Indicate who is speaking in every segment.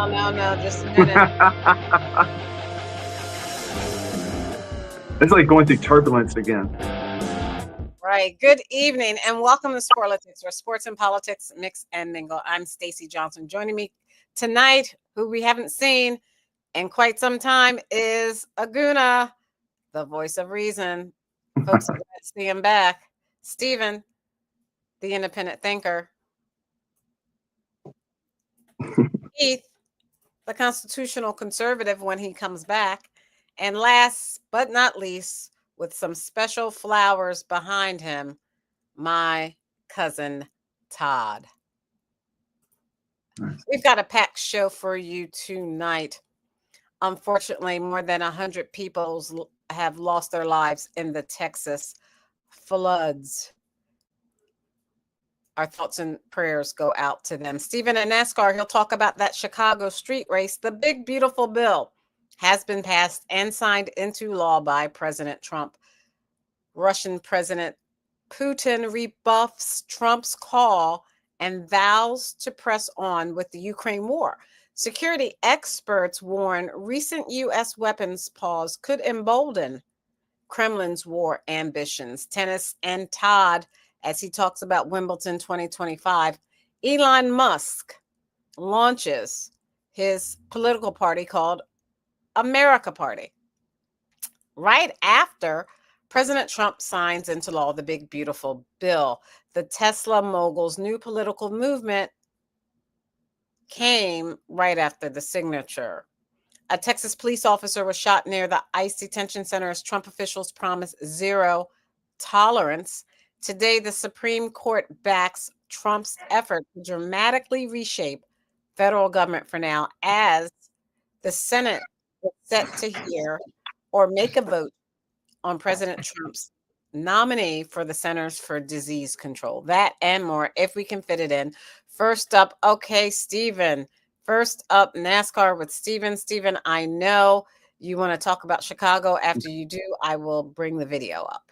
Speaker 1: No. Just a minute.
Speaker 2: It's like going through turbulence again.
Speaker 1: Right. Good evening and welcome to Sporlitics, where sports and politics mix and mingle. I'm Stacey Johnson. Joining me tonight, who we haven't seen in quite some time, is Aguna, the voice of reason. Folks are glad to see him back. Stephen, the independent thinker. Keith, the constitutional conservative when he comes back. And last but not least, with some special flowers behind him, my cousin Todd.
Speaker 2: Nice.
Speaker 1: We've got a packed show for you tonight. Unfortunately, more than 100 people have lost their lives in the Texas floods. Our thoughts and prayers go out to them. Stephen and NASCAR, he'll talk about that Chicago street race. The big, beautiful bill has been passed and signed into law by President Trump. Russian President Putin rebuffs Trump's call and vows to press on with the Ukraine war. Security experts warn recent U.S. weapons pause could embolden Kremlin's war ambitions. Tennis and Todd, as he talks about Wimbledon 2025. Elon Musk launches his political party called America Party. Right after President Trump signs into law the big, beautiful bill, the Tesla mogul's new political movement came right after the signature. A Texas police officer was shot near the ICE detention center as Trump officials promise zero tolerance. Today, the Supreme Court backs Trump's effort to dramatically reshape federal government for now, as the Senate is set to hear or make a vote on President Trump's nominee for the Centers for Disease Control. That and more, if we can fit it in. First up, okay, Stephen. First up, NASCAR with Stephen. Stephen, I know you want to talk about Chicago. After you do, I will bring the video up.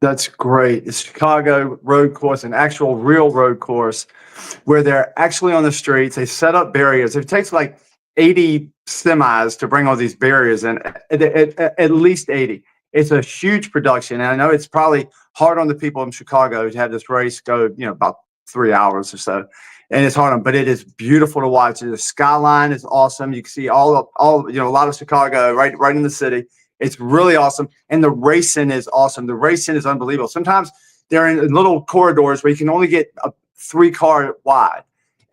Speaker 2: That's great. It's Chicago road course, an actual real road course where they're actually on the streets. They set up barriers. It takes like 80 semis to bring all these barriers in, at least 80. It's a huge production. And I know it's probably hard on the people in Chicago to have this race go, about 3 hours or so. And it's hard on, but it is beautiful to watch. The skyline is awesome. You can see all a lot of Chicago right in the city. It's really awesome. And the racing is awesome. The racing is unbelievable. Sometimes they're in little corridors where you can only get a 3-car wide.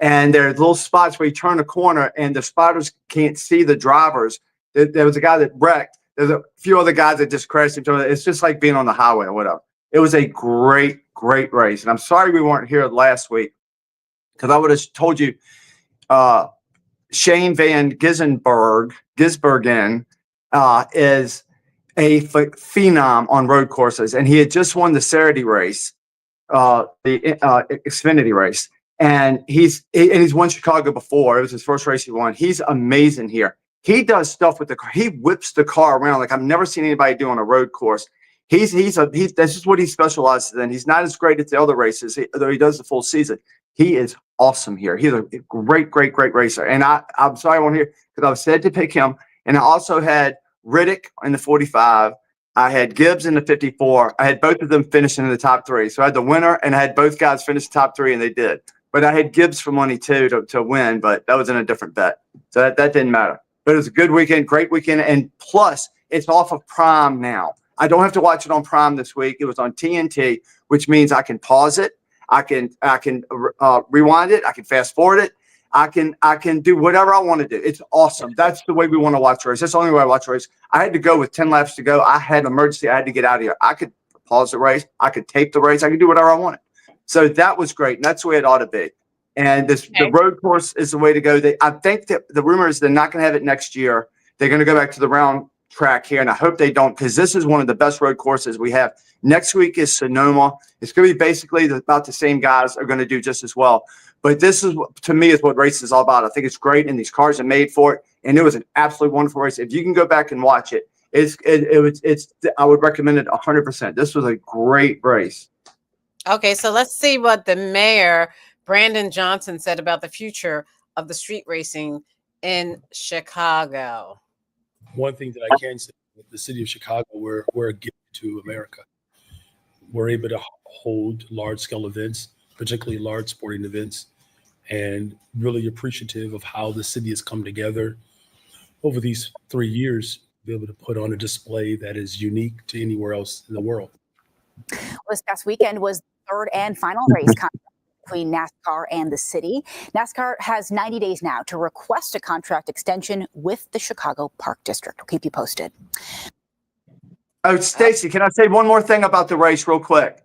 Speaker 2: And there's little spots where you turn a corner and the spotters can't see the drivers. There was a guy that wrecked. There's a few other guys that just crashed into it. It's just like being on the highway or whatever. It was a great, great race. And I'm sorry we weren't here last week, because I would have told you Shane Van Gisbergen is a phenom on road courses. And he had just won the Saturday race, the Xfinity race. And he's won Chicago before. It was his first race he won. He's amazing here. He does stuff with the car. He whips the car around like I've never seen anybody do on a road course. That's just what he specializes in. He's not as great at the other races, though he does the full season. He is awesome here. He's a great, great, great racer. And I'm sorry I won't hear, because I was said to pick him. And I also had Riddick in the 45. I had Gibbs in the 54. I had both of them finishing in the top 3. So I had the winner, and I had both guys finish the top 3, and they did. But I had Gibbs for money too to win, but that was in a different bet. So that didn't matter. But it was a good weekend, great weekend. And plus, it's off of Prime now. I don't have to watch it on Prime this week. It was on TNT, which means I can pause it. I can rewind it. I can fast forward it. I can do whatever I want to do. It's awesome. That's the way we want to watch a race. That's the only way I watch a race. I had to go with 10 laps to go. I had an emergency. I had to get out of here. I could pause the race. I could tape the race. I could do whatever I wanted. So that was great. And that's the way it ought to be. And the road course is the way to go. I think that the rumor is they're not going to have it next year. They're going to go back to the round track here. And I hope they don't, because this is one of the best road courses we have. Next week is Sonoma. It's going to be basically about the same guys are going to do just as well. But this is, to me, is what racing is all about. I think it's great, and these cars are made for it. And it was an absolutely wonderful race. If you can go back and watch it, I would recommend it 100%. This was a great race.
Speaker 1: Okay, so let's see what the mayor, Brandon Johnson, said about the future of the street racing in Chicago.
Speaker 3: One thing that I can say, with the city of Chicago, we're a gift to America. We're able to hold large-scale events, particularly large sporting events, and really appreciative of how the city has come together over these 3 years to be able to put on a display that is unique to anywhere else in the world.
Speaker 4: Well, this past weekend was the third and final race contract between NASCAR and the city. NASCAR has 90 days now to request a contract extension with the Chicago Park District. We'll keep you posted.
Speaker 2: Oh, Stacy, can I say one more thing about the race real quick?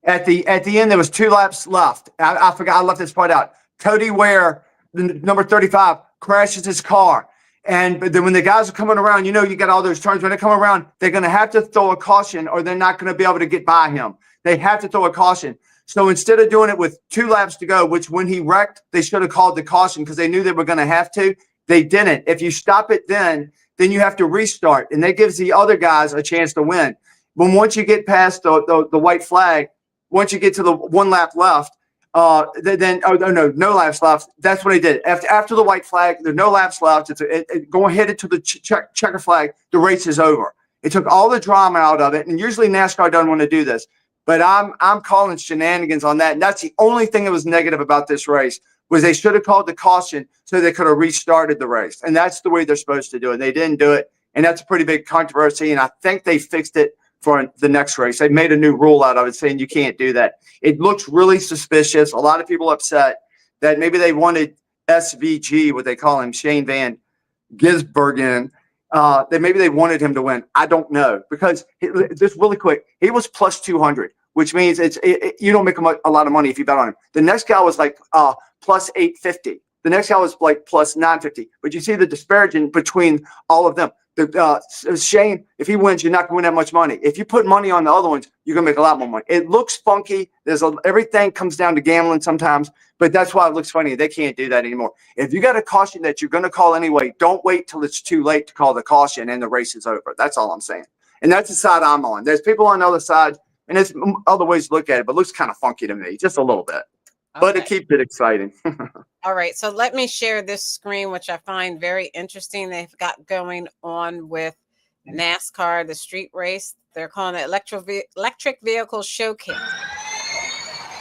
Speaker 2: At the end, there was 2 laps left. I forgot, I left this part out. Cody Ware, the number 35, crashes his car. But then when the guys are coming around, you got all those turns. When they come around, they're going to have to throw a caution or they're not going to be able to get by him. They have to throw a caution. So instead of doing it with 2 laps to go, which when he wrecked, they should have called the caution because they knew they were going to have to. They didn't. If you stop it then you have to restart. And that gives the other guys a chance to win. But once you get past the white flag, once you get to the 1 lap left, no laps left. That's what he did. After the white flag, there's no laps left. Go ahead into the checker flag. The race is over. It took all the drama out of it. And usually NASCAR doesn't want to do this, but I'm calling shenanigans on that. And that's the only thing that was negative about this race was they should have called the caution so they could have restarted the race. And that's the way they're supposed to do it. They didn't do it. And that's a pretty big controversy. And I think they fixed it for the next race. They made a new rule out of it saying you can't do that. It looks really suspicious. A lot of people upset that maybe they wanted SVG, what they call him, Shane Van Gisbergen, that maybe they wanted him to win. I don't know, because just really quick, he was plus 200, which means you don't make a lot of money if you bet on him. The next guy was like plus 850. The next guy was like plus 950. But you see the disparaging between all of them. Shane, if he wins, you're not going to win that much money. If you put money on the other ones, you're going to make a lot more money. It looks funky. Everything comes down to gambling sometimes, but that's why it looks funny. They can't do that anymore. If you got a caution that you're going to call anyway, don't wait till it's too late to call the caution and the race is over. That's all I'm saying. And that's the side I'm on. There's people on the other side, and there's other ways to look at it, but it looks kind of funky to me, just a little bit. Okay. But it keeps it exciting.
Speaker 1: All right. So let me share this screen, which I find very interesting. They've got going on with NASCAR, the street race. They're calling it Electric Vehicle Showcase.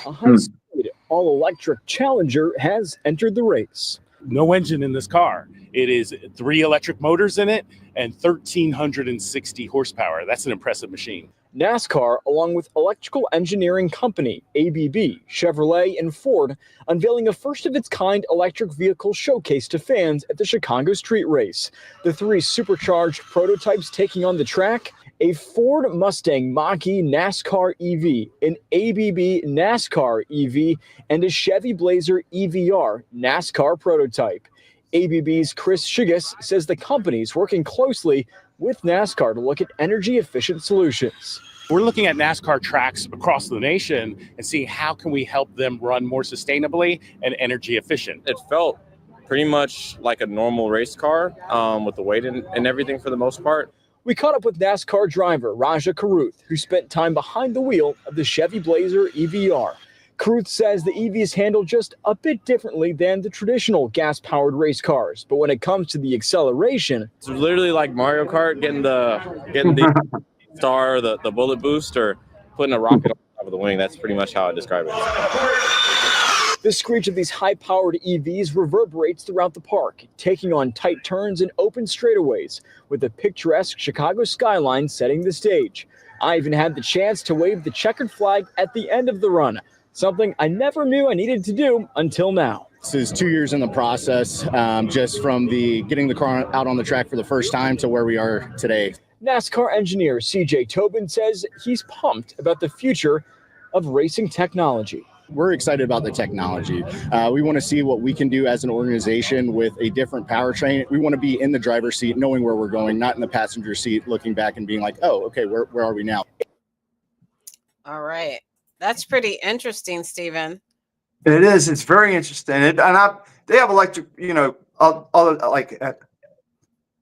Speaker 5: A high-speed, all-electric Challenger has entered the race.
Speaker 3: No engine in this car. It is 3 electric motors in it and 1,360 horsepower. That's an impressive machine.
Speaker 5: NASCAR, along with electrical engineering company ABB, Chevrolet, and Ford, unveiling a first-of-its-kind electric vehicle showcase to fans at the Chicago street race. The 3 supercharged prototypes taking on the track: a Ford Mustang Mach-E NASCAR EV, an ABB NASCAR EV, and a Chevy Blazer EVR NASCAR prototype. ABB's Chris Shigas says the company's working closely with NASCAR to look at energy-efficient solutions.
Speaker 3: We're looking at NASCAR tracks across the nation and see how can we help them run more sustainably and energy efficient.
Speaker 6: It felt pretty much like a normal race car with the weight and everything for the most part.
Speaker 5: We caught up with NASCAR driver Raja Karuth, who spent time behind the wheel of the Chevy Blazer EVR. Karuth says the EV is handled just a bit differently than the traditional gas-powered race cars, but when it comes to the acceleration,
Speaker 6: it's literally like Mario Kart, getting the star, the bullet boost, or putting a rocket on top of the wing. That's pretty much how I describe it.
Speaker 5: The screech of these high-powered EVs reverberates throughout the park, taking on tight turns and open straightaways, with the picturesque Chicago skyline setting the stage. I even had the chance to wave the checkered flag at the end of the run, something I never knew I needed to do until now.
Speaker 7: This is 2 years in the process, just from getting the car out on the track for the first time to where we are today.
Speaker 5: NASCAR engineer CJ Tobin says he's pumped about the future of racing technology.
Speaker 7: We're excited about the technology. We want to see what we can do as an organization with a different powertrain. We want to be in the driver's seat, knowing where we're going, not in the passenger seat, looking back and being like, oh, okay, where are we now?
Speaker 1: All right. That's pretty interesting, Stephen.
Speaker 2: It is. It's very interesting. They have electric,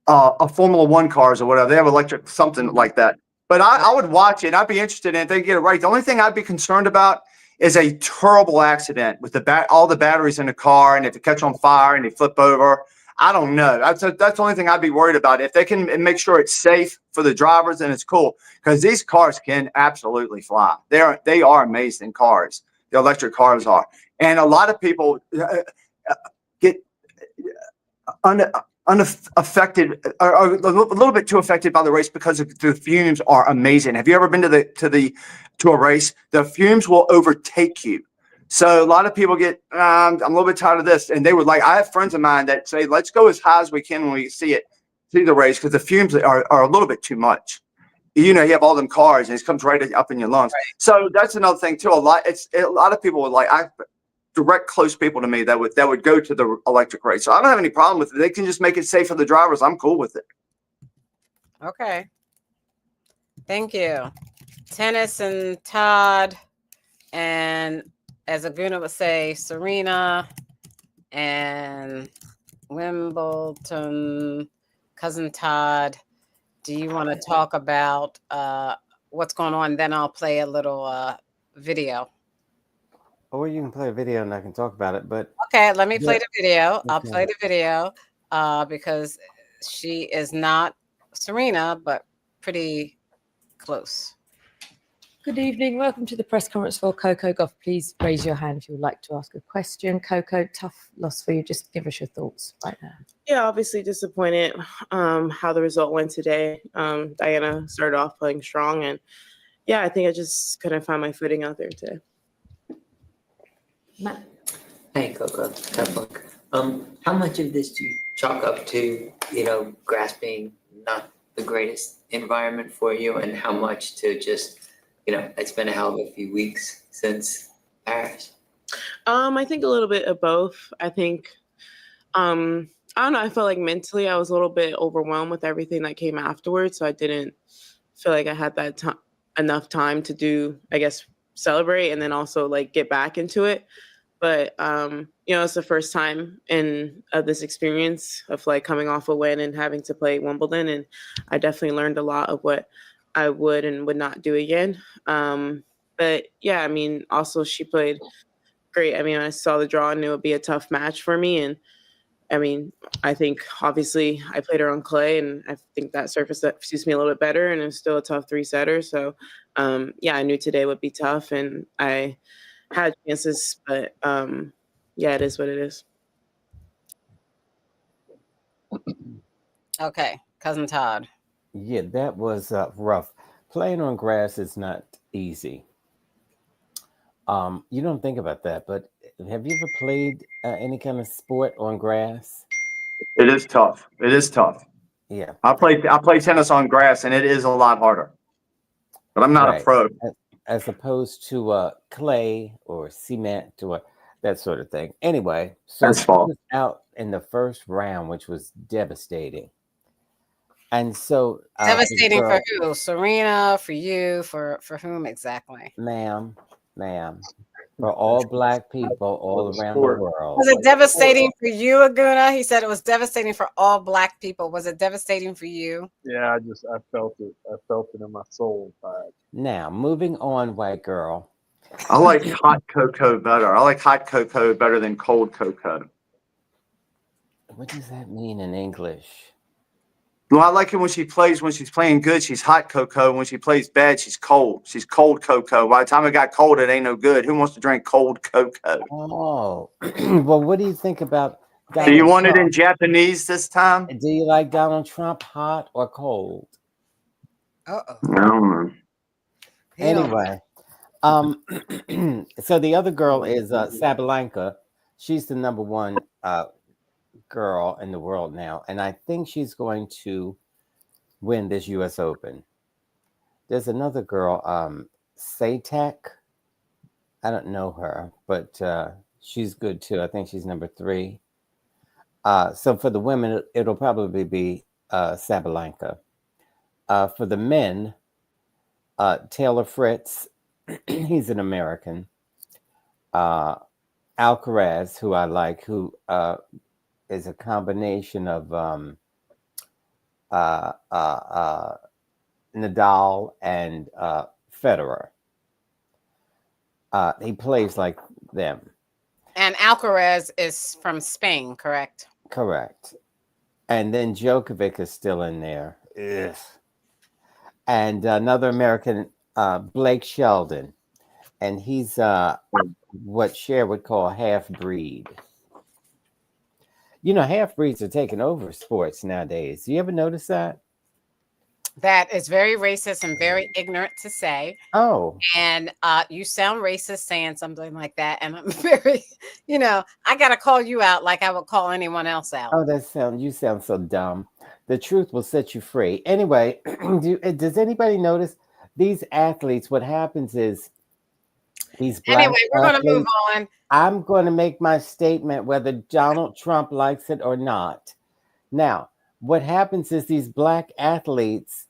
Speaker 2: a Formula One cars or whatever. They have electric something like that. But I would watch it. I'd be interested in it. They get it right. The only thing I'd be concerned about is a terrible accident with all the batteries in the car, and if it catch on fire and they flip over. I don't know. That's the only thing I'd be worried about. If they can make sure it's safe for the drivers, and it's cool, because these cars can absolutely fly. They are amazing cars. The electric cars are, and a lot of people get unaffected, or a little bit too affected by the race because the fumes are amazing. Have you ever been to a race? The fumes will overtake you. So a lot of people get, I'm a little bit tired of this. And they would I have friends of mine that say, let's go as high as we can when we see the race, because the fumes are a little bit too much. You have all them cars and it comes right up in your lungs. Right. So that's another thing too. A lot of people would direct close people to me that would go to the electric race. So I don't have any problem with it. They can just make it safe for the drivers. I'm cool with it.
Speaker 1: Okay. Thank you. Tennis and Todd, and as Aguna would say, Serena and Wimbledon, cousin Todd. Do you want to talk about what's going on? Then I'll play a little video.
Speaker 8: Or you can play a video and I can talk about it. But
Speaker 1: okay, let me play the video.
Speaker 8: Okay.
Speaker 1: I'll play the video because she is not Serena, but pretty close.
Speaker 9: Good evening. Welcome to the press conference for Coco Gauff. Please raise your hand if you would like to ask a question. Coco, tough loss for you. Just give us your thoughts right now.
Speaker 10: Yeah, obviously disappointed how the result went today. Diana started off playing strong, and yeah, I think I just couldn't find my footing out there today.
Speaker 9: Matt.
Speaker 11: Hey, Coco. Tough luck. How much of this do you chalk up to, grass being not the greatest environment for you, and how much to just, it's been a hell of a few weeks since Paris?
Speaker 10: I think a little bit of both. I think, I don't know, I felt like mentally I was a little bit overwhelmed with everything that came afterwards, so I didn't feel like I had that enough time to do, I guess, celebrate and then also get back into it. But it's the first time in this experience of coming off a win and having to play Wimbledon, and I definitely learned a lot of what I would and would not do again. But yeah, I mean, also she played great. I mean, I saw the draw and knew it would be a tough match for me, and I mean, I think obviously I played her on clay, and I think that surface suits me a little bit better, and it's still a tough 3-setter. So yeah, I knew today would be tough, and I had chances, but yeah, it is what it is.
Speaker 1: Okay, cousin Todd.
Speaker 8: Yeah, that was rough. Playing on grass is not easy. You don't think about that, but have you ever played any kind of sport on grass?
Speaker 2: It is tough. It is tough.
Speaker 8: Yeah.
Speaker 2: I play tennis on grass, and it is a lot harder. But I'm not a pro.
Speaker 8: As opposed to clay or cement or that sort of thing. Anyway, so she was out in the first round, which was devastating. And so
Speaker 1: devastating for who? Serena, for you, for whom exactly?
Speaker 8: Ma'am, for all Black people all around the world.
Speaker 1: Was it devastating for you, Aguna? He said it was devastating for all Black people. Was it devastating for you?
Speaker 12: Yeah, I felt it. I felt it in my soul.
Speaker 8: Now, moving on, white girl.
Speaker 2: I like hot cocoa better. I like hot cocoa better than cold cocoa.
Speaker 8: What does that mean in English?
Speaker 2: Well, I like it when she's playing good, she's hot cocoa. When she plays bad, she's cold. She's cold cocoa. By the time it got cold, it ain't no good. Who wants to drink cold cocoa?
Speaker 8: Oh, well, what do you think about Donald
Speaker 2: Do you want
Speaker 8: Trump?
Speaker 2: it in Japanese this time?
Speaker 8: Do you like Donald Trump hot or cold?
Speaker 1: Uh-oh.
Speaker 2: No.
Speaker 8: Anyway, so the other girl is Sabalenka. She's the number one girl in the world now, and I think she's going to win this U.S. Open. There's another girl, Satek. I don't know her, but she's good too. I think she's number 3. So for the women, it'll probably be Sabalenka. For the men, Taylor Fritz, he's an American. Alcaraz, who I like, who is a combination of Nadal and Federer. He plays like them.
Speaker 1: And Alcaraz is from Spain, correct?
Speaker 8: Correct. And then Djokovic is still in there. Ugh. And another American, Blake Sheldon. And he's what Cher would call a half-breed. You know, half-breeds are taking over sports nowadays. You ever notice that?
Speaker 1: That is very racist and very ignorant to say.
Speaker 8: Oh.
Speaker 1: And you sound racist saying something like that. And I'm very, I got to call you out like I would call anyone else out.
Speaker 8: Oh, you sound so dumb. The truth will set you free. Anyway, does anybody notice these athletes? What happens is these black
Speaker 1: Anyway, we're going to move on.
Speaker 8: I'm going to make my statement whether Donald Trump likes it or not. Now, what happens is these black athletes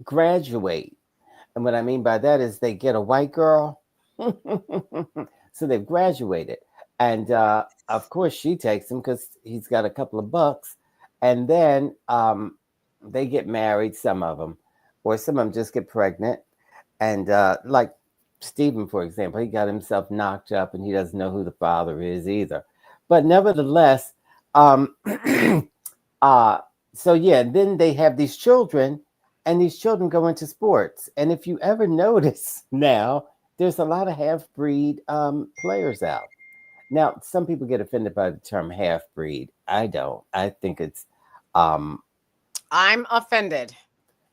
Speaker 8: graduate. And what I mean by that is they get a white girl. So they've graduated. And of course, she takes him because he's got a couple of bucks. And then they get married, some of them, or some of them just get pregnant. And like Stephen, for example, he got himself knocked up and he doesn't know who the father is either. But nevertheless, so yeah, then they have these children and these children go into sports. And if you ever notice now, there's a lot of half-breed players out. Now, some people get offended by the term half-breed. I don't. I think it's...
Speaker 1: I'm offended.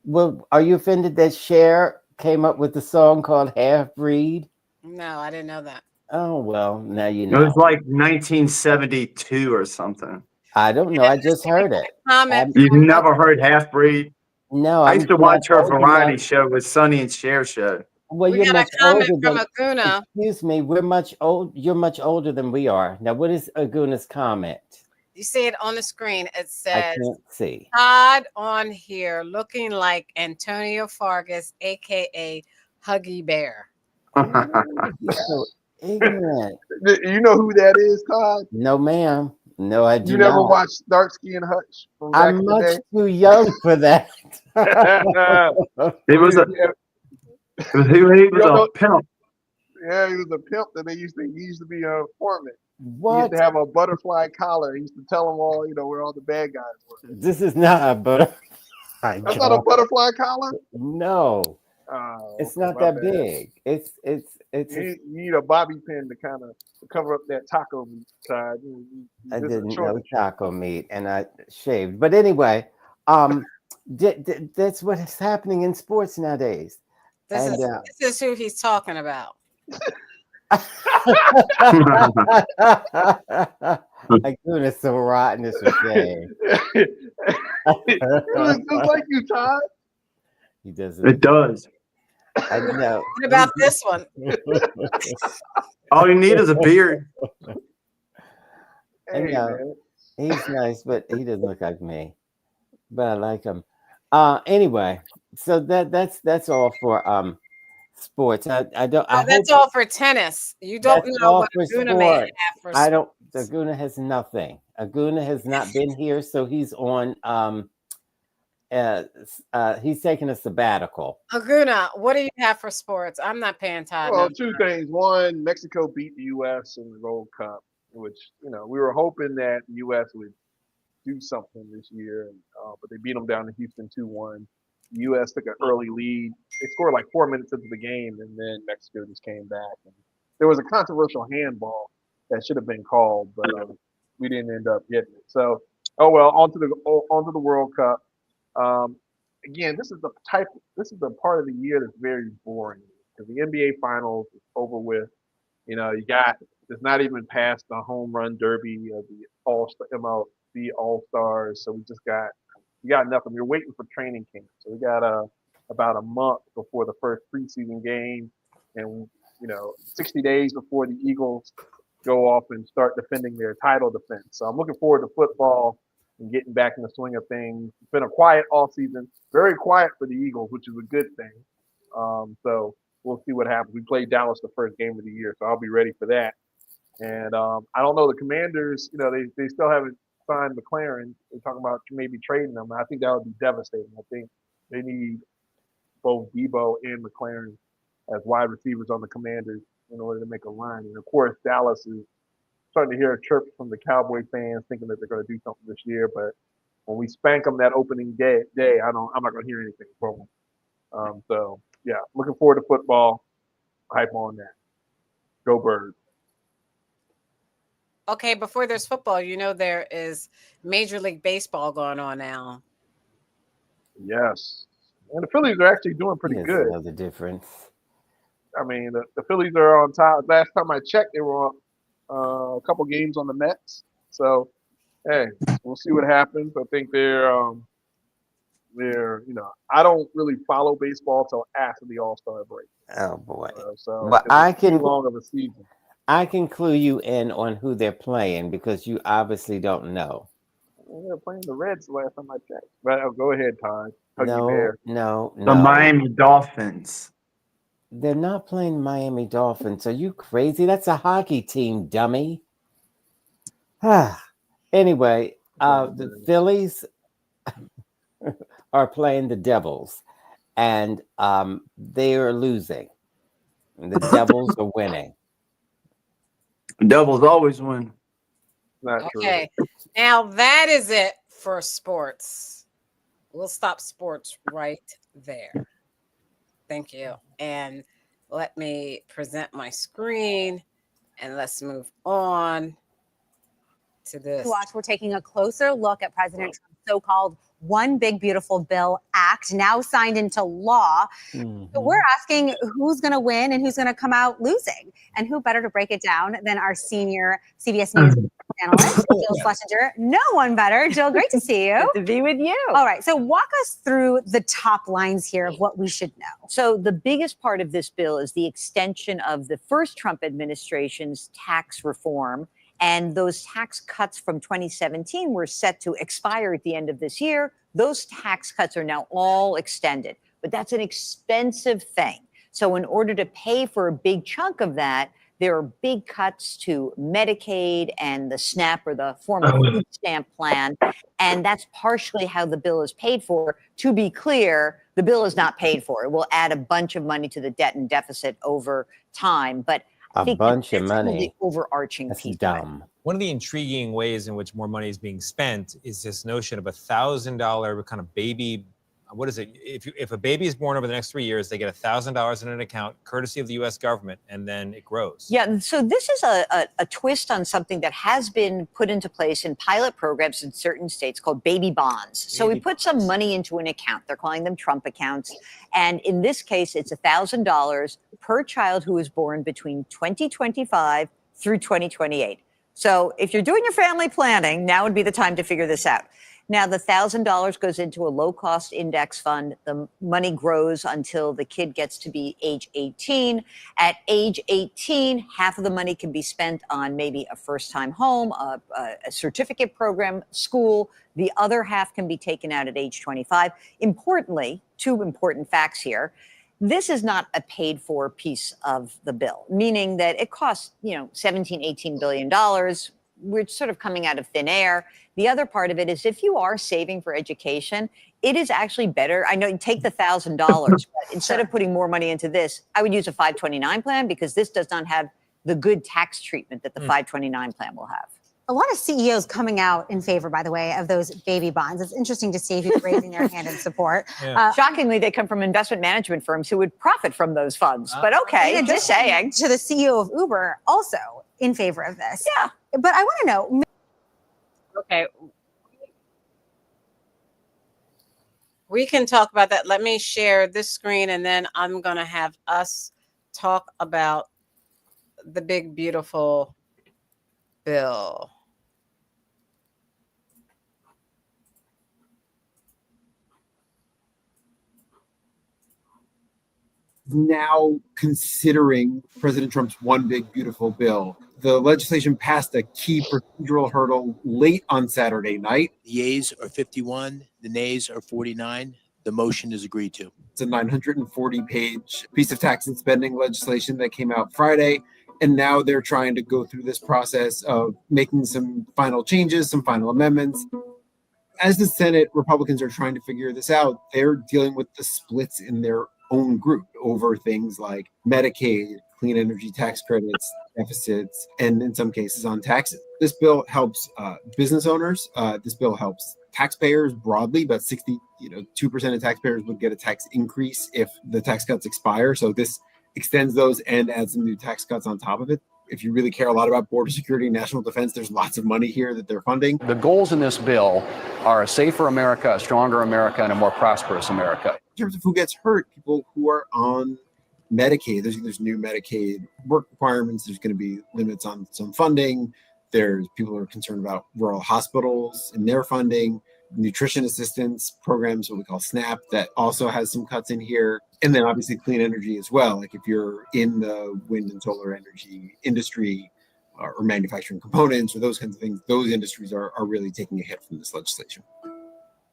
Speaker 8: Well, are you offended that Cher came up with the song called Half Breed?
Speaker 1: No, I didn't know that.
Speaker 8: Oh, well, now you know.
Speaker 2: It was like 1972 or something.
Speaker 8: I don't know. I just heard it.
Speaker 2: You've never heard Half Breed?
Speaker 8: No,
Speaker 2: I used to watch her
Speaker 8: old
Speaker 2: variety
Speaker 8: enough.
Speaker 2: show with Sonny and Cher show.
Speaker 8: Well,
Speaker 1: We
Speaker 8: you're
Speaker 1: got a
Speaker 8: much
Speaker 1: comment
Speaker 8: older
Speaker 1: from
Speaker 8: than.
Speaker 1: Aguna.
Speaker 8: Excuse me. You're much older than we are. Now, what is Aguna's comment?
Speaker 1: You see it on the screen. It
Speaker 8: I
Speaker 1: says,
Speaker 8: can't see.
Speaker 1: Todd on here looking like Antonio Fargas, a.k.a. Huggy Bear.
Speaker 8: You're so ignorant.
Speaker 12: You know who that is, Todd?
Speaker 8: No, ma'am. No, I do
Speaker 12: You never
Speaker 8: not.
Speaker 12: watched Starsky and Hutch from back
Speaker 8: I'm
Speaker 12: in the
Speaker 8: much
Speaker 12: day?
Speaker 8: too young for that.
Speaker 2: It was he was a pimp.
Speaker 12: Yeah, he was a pimp that he used to be a foreman. He
Speaker 8: What?
Speaker 12: used to have a butterfly collar. He used to tell them all, where all the bad guys were.
Speaker 8: This is not a butterfly.
Speaker 12: That's not a butterfly collar?
Speaker 8: No, it's
Speaker 12: okay,
Speaker 8: not
Speaker 12: my
Speaker 8: that
Speaker 12: bad.
Speaker 8: big. It's
Speaker 12: You need a bobby pin to kind of cover up that taco meat side.
Speaker 8: I
Speaker 12: There's a
Speaker 8: didn't know
Speaker 12: shortage.
Speaker 8: taco meat, and I shaved. But anyway, that's what is happening in sports nowadays.
Speaker 1: This
Speaker 8: And
Speaker 1: is who he's talking about.
Speaker 8: Aguna is so rotten. It's a shame.
Speaker 12: It looks just like you, Todd.
Speaker 8: He doesn't.
Speaker 2: It does.
Speaker 8: I know.
Speaker 1: What about this one?
Speaker 2: All you need is a beard.
Speaker 8: I
Speaker 12: Hey,
Speaker 8: know.
Speaker 12: man.
Speaker 8: He's nice, but he doesn't look like me. But I like him. Anyway, so that's all for sports. I don't. I
Speaker 1: That's
Speaker 8: hope
Speaker 1: all for tennis. You don't
Speaker 8: that's
Speaker 1: know
Speaker 8: all
Speaker 1: what
Speaker 8: for
Speaker 1: Aguna may
Speaker 8: sport.
Speaker 1: have for
Speaker 8: I don't.
Speaker 1: sports.
Speaker 8: Aguna has nothing. Aguna has not been here, so he's on. He's taking a sabbatical.
Speaker 1: Aguna, what do you have for sports? I'm not paying Todd.
Speaker 12: Well,
Speaker 1: no
Speaker 12: two
Speaker 1: mind.
Speaker 12: things. One, Mexico beat the U.S. in the Gold Cup, which, we were hoping that the U.S. would do something this year, but they beat them down in Houston 2-1. The U.S. took an early lead. They scored like 4 minutes into the game, and then Mexico just came back. And there was a controversial handball that should have been called, but we didn't end up getting it. So, oh well, onto the World Cup. Again, this is the part of the year that's very boring because the NBA Finals is over with. It's not even past the home run derby of the MLB All Stars, so we got nothing. We're waiting for training camp, so we got about a month before the first preseason game, and 60 days before the Eagles go off and start defending their title defense. So I'm looking forward to football and getting back in the swing of things. It's been a quiet off season, very quiet for the Eagles, which is a good thing. So we'll see what happens. We played Dallas the first game of the year, so I'll be ready for that. And I don't know, the Commanders, they still haven't signed McLaren. They're talking about maybe trading them. I think that would be devastating. I think they need both Debo and McLaren as wide receivers on the Commanders in order to make a run. And of course, Dallas is starting to hear chirps from the Cowboy fans thinking that they're going to do something this year. But when we spank them that opening day, I'm not going to hear anything from them. So yeah, looking forward to football. Hype on that. Go Birds.
Speaker 1: Okay, before there's football, there is Major League Baseball going on now.
Speaker 12: Yes. And the Phillies are actually doing pretty
Speaker 8: Here's
Speaker 12: good.
Speaker 8: another difference.
Speaker 12: I mean, the Phillies are on top. Last time I checked, they were on a couple games on the Mets. So, hey, we'll see what happens. I think they're I don't really follow baseball till after the All-Star break.
Speaker 8: Oh boy!
Speaker 12: So
Speaker 8: But
Speaker 12: it's too long of a season.
Speaker 8: I can clue you in on who they're playing because you obviously don't know.
Speaker 12: They're playing the Reds the last time I checked. But go ahead, Todd.
Speaker 8: No.
Speaker 2: The Miami Dolphins.
Speaker 8: They're not playing Miami Dolphins. Are you crazy? That's a hockey team, dummy. Anyway, the Phillies are playing the Devils, and they are losing. The Devils are winning.
Speaker 2: Devils always win.
Speaker 12: Not
Speaker 1: Okay, now that is it for sports. We'll stop sports right there. Thank you. And let me present my screen, and let's move on to this.
Speaker 13: Watch, we're taking a closer look at President Trump's so-called One Big Beautiful Bill Act, now signed into law. So we're asking who's going to win and who's going to come out losing. And who better to break it down than our senior CBS News analyst, Jill Schlesinger. No one better. Jill, great to see you.
Speaker 14: Good to be with you.
Speaker 13: All right. So walk us through the top lines here of what we should know.
Speaker 14: So the biggest part of this bill is the extension of the first Trump administration's tax reform. And those tax cuts from 2017 were set to expire at the end of this year. Those tax cuts are now all extended, but that's an expensive thing. So in order to pay for a big chunk of that, there are big cuts to Medicaid and the SNAP, or the former food stamp plan. And that's partially how the bill is paid for. To be clear, the bill is not paid for. It will add a bunch of money to the debt and deficit over time. But
Speaker 8: a bunch of money.
Speaker 14: The overarching
Speaker 8: That's
Speaker 14: piece.
Speaker 8: dumb.
Speaker 15: One of the intriguing ways in which more money is being spent is this notion of $1,000 kind of baby. What is it? If a baby is born over the next 3 years, they get $1,000 in an account, courtesy of the U.S. government, and then it grows.
Speaker 14: Yeah, so this is a twist on something that has been put into place in pilot programs in certain states called baby bonds. So we put some money into an account. They're calling them Trump accounts. And in this case, it's $1,000 per child who is born between 2025 through 2028. So if you're doing your family planning, now would be the time to figure this out. Now, the $1,000 goes into a low-cost index fund. The money grows until the kid gets to be age 18. At age 18, half of the money can be spent on maybe a first-time home, a certificate program, school. The other half can be taken out at age 25. Importantly, two important facts here. This is not a paid-for piece of the bill, meaning that it costs, $17, $18 billion. We're sort of coming out of thin air. The other part of it is if you are saving for education, it is actually better. I know you take the $1,000, but instead of putting more money into this, I would use a 529 plan because this does not have the good tax treatment that the 529 plan will have.
Speaker 13: A lot of CEOs coming out in favor, by the way, of those baby bonds. It's interesting to see who's raising their hand in support.
Speaker 14: Yeah. Shockingly, they come from investment management firms who would profit from those funds. But okay, just saying.
Speaker 13: To the CEO of Uber, also in favor of this. Yeah. But I want to know.
Speaker 1: Okay. We can talk about that. Let me share this screen, and then I'm going to have us talk about the big, beautiful bill.
Speaker 16: Now considering President Trump's One Big Beautiful Bill. The legislation passed a key procedural hurdle late on Saturday night.
Speaker 17: The yeas are 51, the nays are 49. The motion is agreed to.
Speaker 16: It's a 940-page piece of tax and spending legislation that came out Friday. And now they're trying to go through this process of making some final changes, some final amendments. As the Senate Republicans are trying to figure this out, they're dealing with the splits in their own group over things like Medicaid, clean energy tax credits, deficits, and in some cases on taxes. This bill helps business owners. This bill helps taxpayers broadly. About 2% of taxpayers would get a tax increase if the tax cuts expire. So this extends those and adds some new tax cuts on top of it. If you really care a lot about border security and national defense, there's lots of money here that they're funding.
Speaker 18: The goals in this bill are a safer America, a stronger America, and a more prosperous America.
Speaker 16: In terms of who gets hurt, people who are on Medicaid, there's new Medicaid work requirements. There's going to be limits on some funding. There's people who are concerned about rural hospitals and their funding, nutrition assistance programs, what we call SNAP, that also has some cuts in here. And then obviously clean energy as well. Like if you're in the wind and solar energy industry or manufacturing components or those kinds of things, those industries are really taking a hit from this legislation.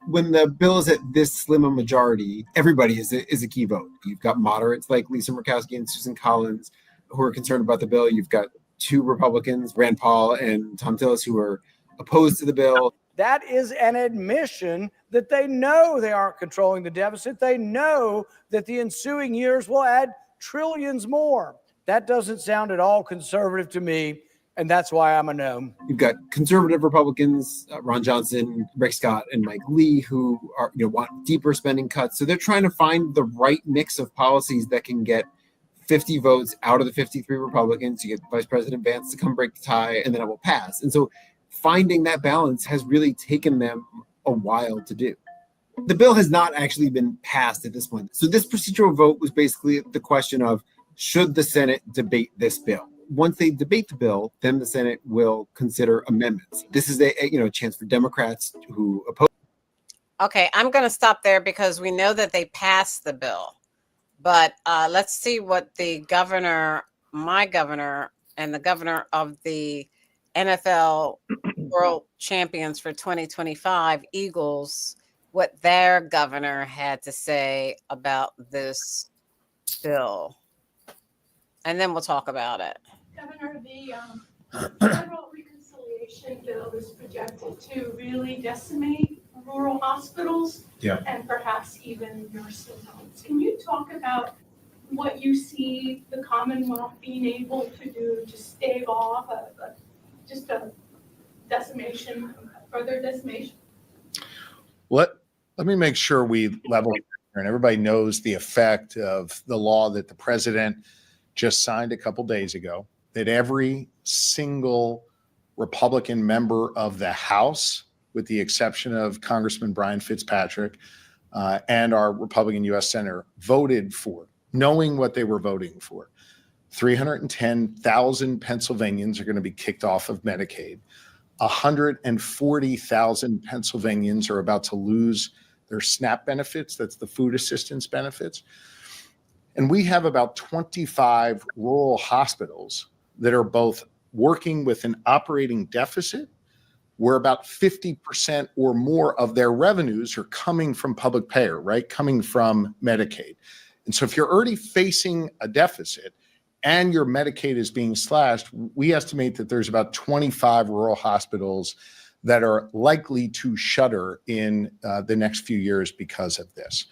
Speaker 16: When the bill is at this slim a majority, everybody is a key vote. You've got moderates like Lisa Murkowski and Susan Collins who are concerned about the bill. You've got two Republicans, Rand Paul and Tom Tillis, who are opposed to the bill.
Speaker 19: That is an admission that they know they aren't controlling the deficit. They know that the ensuing years will add trillions more. That doesn't sound at all conservative to me, and that's why I'm a no.
Speaker 16: You've got conservative Republicans, Ron Johnson, Rick Scott, and Mike Lee, who are want deeper spending cuts. So they're trying to find the right mix of policies that can get 50 votes out of the 53 Republicans. You get Vice President Vance to come break the tie, and then it will pass. And so finding that balance has really taken them a while to do. The bill has not actually been passed at this point. So this procedural vote was basically the question of, should the Senate debate this bill? Once they debate the bill, then the Senate will consider amendments. This is a chance for Democrats who oppose.
Speaker 1: Okay, I'm going to stop there because we know that they passed the bill. But let's see what the governor, my governor, and the governor of the NFL World Champions for 2025 Eagles, what their governor had to say about this bill. And then we'll talk about it.
Speaker 20: Governor, the federal reconciliation bill is projected to really decimate rural hospitals and perhaps even nursing homes. Can you talk about what you see the Commonwealth being able to do to stave off just a decimation, further decimation?
Speaker 21: Let me make sure we level and everybody knows the effect of the law that the president just signed a couple days ago, that every single Republican member of the House, with the exception of Congressman Brian Fitzpatrick and our Republican U.S. Senator, voted for, knowing what they were voting for. 310,000 Pennsylvanians are going to be kicked off of Medicaid. 140,000 Pennsylvanians are about to lose their SNAP benefits. That's the food assistance benefits. And we have about 25 rural hospitals that are both working with an operating deficit, where about 50% or more of their revenues are coming from public payer, right? Coming from Medicaid. And so if you're already facing a deficit and your Medicaid is being slashed, we estimate that there's about 25 rural hospitals that are likely to shutter in the next few years because of this.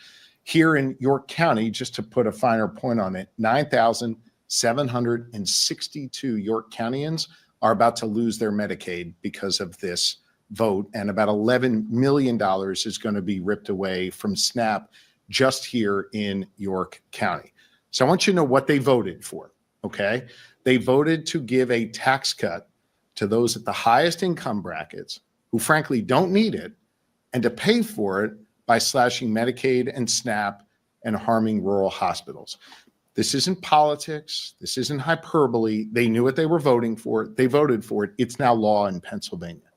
Speaker 21: Here in York County, just to put a finer point on it, 9,762 York Countyans are about to lose their Medicaid because of this vote, and about $11 million is going to be ripped away from SNAP just here in York County. So I want you to know what they voted for, okay? They voted to give a tax cut to those at the highest income brackets who frankly don't need it, and to pay for it by slashing Medicaid and SNAP and harming rural hospitals. This isn't politics. This isn't hyperbole. They knew what they were voting for. They voted for it. It's now law in Pennsylvania.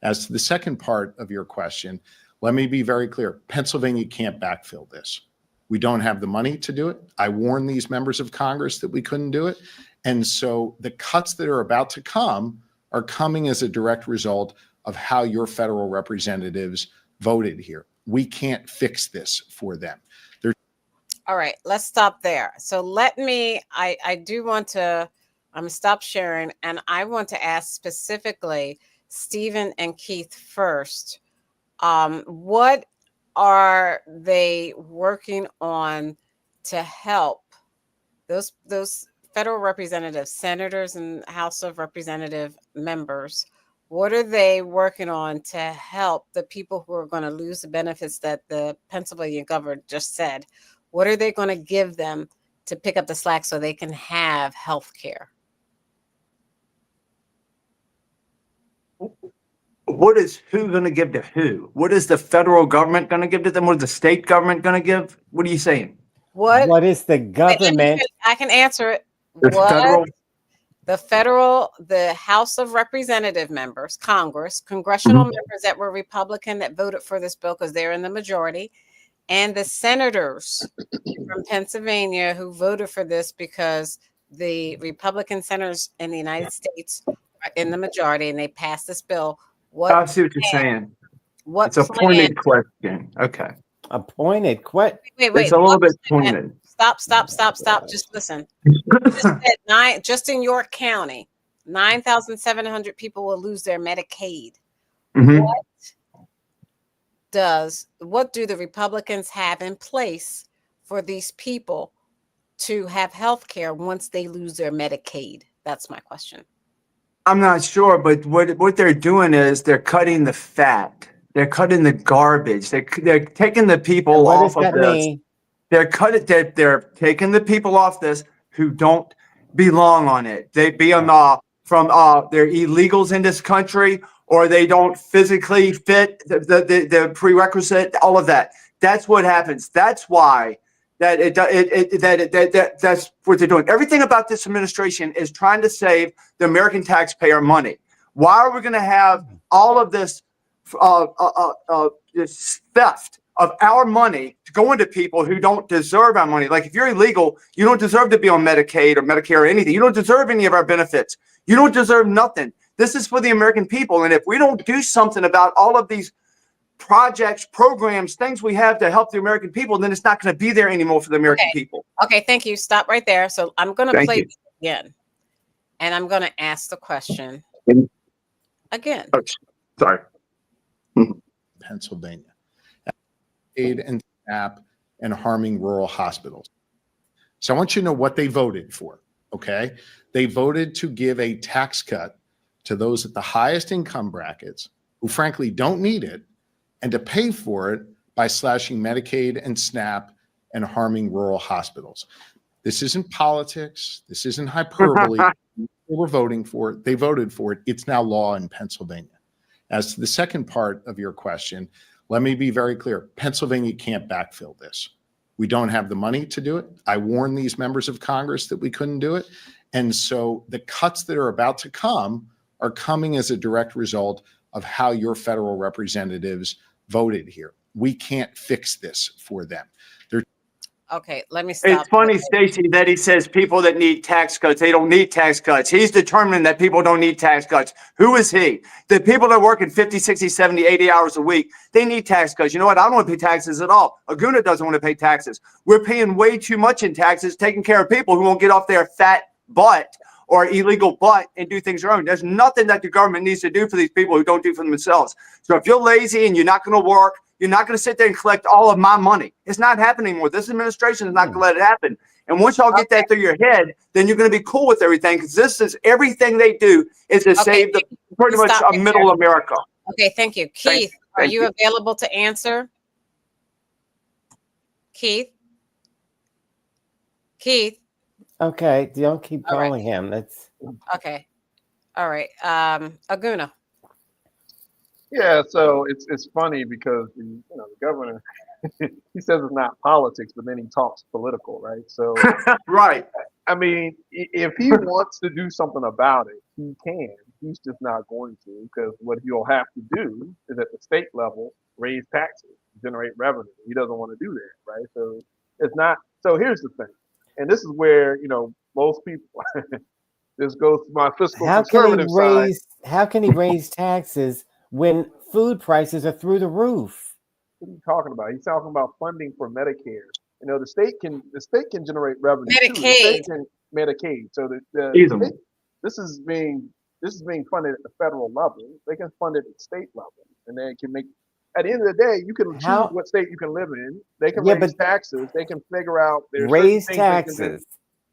Speaker 21: As to the second part of your question, let me be very clear. Pennsylvania can't backfill this. We don't have the money to do it. I warned these members of Congress that we couldn't do it. And so the cuts that are about to come are coming as a direct result of how your federal representatives voted here. We can't fix this for them.
Speaker 1: All right, let's stop there. So let me, I do want to, I'm going to stop sharing, and I want to ask specifically Stephen and Keith first. What are they working on to help those federal representatives, senators, and House of Representative members? What are they working on to help the people who are going to lose the benefits that the Pennsylvania governor just said? What are they going to give them to pick up the slack so they can have health care?
Speaker 2: What is who going to give to who? What is the federal government going to give to them? What is the state government going to give? What are you saying?
Speaker 8: What is the
Speaker 1: Wait, let me
Speaker 8: government?
Speaker 1: finish. I can answer it.
Speaker 2: The
Speaker 1: What
Speaker 2: federal.
Speaker 1: the House of Representative members, congressional
Speaker 2: Mhm.
Speaker 1: members that were Republican that voted for this bill because they're in the majority, and the senators from Pennsylvania who voted for this because the Republican senators in the United States are in the majority and they passed this bill.
Speaker 2: I see what you're saying.
Speaker 1: What
Speaker 2: It's a
Speaker 1: plan?
Speaker 2: pointed question. Okay.
Speaker 8: A pointed question.
Speaker 1: Wait.
Speaker 2: It's a little bit pointed.
Speaker 1: Stop. Just listen. Just said just in York County, 9,700 people will lose their Medicaid.
Speaker 2: Mhm.
Speaker 1: What do the Republicans have in place for these people to have health care once they lose their Medicaid? That's my question.
Speaker 2: I'm not sure, but what they're doing is they're cutting the fat. They're cutting the garbage. They're taking the people
Speaker 8: What
Speaker 2: off
Speaker 8: does
Speaker 2: of
Speaker 8: that
Speaker 2: this.
Speaker 8: mean?
Speaker 2: They're taking the people off this who don't belong on it. They be on from they're illegals in this country, or they don't physically fit the prerequisite. All of that. That's what happens. That's why that's what they're doing. Everything about this administration is trying to save the American taxpayer money. Why are we going to have all of this this theft of our money to go into people who don't deserve our money? Like, if you're illegal, you don't deserve to be on Medicaid or Medicare or anything. You don't deserve any of our benefits. You don't deserve nothing. This is for the American people. And if we don't do something about all of these projects, programs, things we have to help the American people, then it's not going to be there anymore for the American people.
Speaker 1: Okay, thank you. Stop right there. So I'm going to
Speaker 2: Thank
Speaker 1: play
Speaker 2: you.
Speaker 1: this again, and I'm going to ask the question again.
Speaker 2: Oh, sorry.
Speaker 21: Pennsylvania, aid and SNAP, and harming rural hospitals. So I want you to know what they voted for, okay? They voted to give a tax cut to those at the highest income brackets who frankly don't need it, and to pay for it by slashing Medicaid and SNAP and harming rural hospitals. This isn't politics. This isn't hyperbole. They were voting for it. They voted for it. It's now law in Pennsylvania. As to the second part of your question, let me be very clear. Pennsylvania can't backfill this. We don't have the money to do it. I warned these members of Congress that we couldn't do it. And so the cuts that are about to come are coming as a direct result of how your federal representatives voted here. We can't fix this for them.
Speaker 1: Okay, let me stop.
Speaker 2: It's funny, Stacey, that he says people that need tax cuts, they don't need tax cuts. He's determining that people don't need tax cuts. Who is he? The people that are working 50, 60, 70, 80 hours a week, they need tax cuts. You know what? I don't want to pay taxes at all. Aguna doesn't want to pay taxes. We're paying way too much in taxes, taking care of people who won't get off their fat butt or illegal butt and do things their own. There's nothing that the government needs to do for these people who don't do for themselves. So if you're lazy and you're not going to work, you're not going to sit there and collect all of my money. It's not happening anymore. This administration is not going to let it happen. And once y'all get that through your head, then you're going to be cool with everything, because this is everything they do is to save the pretty much
Speaker 1: Stop right
Speaker 2: middle
Speaker 1: there.
Speaker 2: America.
Speaker 1: Okay, thank you. Keith, are
Speaker 2: thank
Speaker 1: you
Speaker 2: you.
Speaker 1: available to answer? Keith?
Speaker 8: Okay, don't keep calling him. That's
Speaker 1: Okay. All right. Aguna.
Speaker 12: Yeah, so it's funny because the governor he says it's not politics, but then he talks political, right? So
Speaker 2: right.
Speaker 12: I mean, if he wants to do something about it, he can. He's just not going to, because what he'll have to do is at the state level raise taxes, generate revenue. He doesn't want to do that, right? So it's not. So here's the thing, and this is where most people. This goes to my fiscal conservative side.
Speaker 8: How can he raise taxes when food prices are through the roof?
Speaker 12: What are you talking about? He's talking about funding for Medicare. The state can generate revenue too. Medicaid. So the state, this is being funded at the federal level. They can fund it at the state level, and they can make At the end of the day, you can choose
Speaker 8: How?
Speaker 12: what state you can live in. They can
Speaker 8: Yeah,
Speaker 12: raise
Speaker 8: but
Speaker 12: taxes. They can figure out there's certain
Speaker 8: raise
Speaker 12: things they can do
Speaker 8: taxes.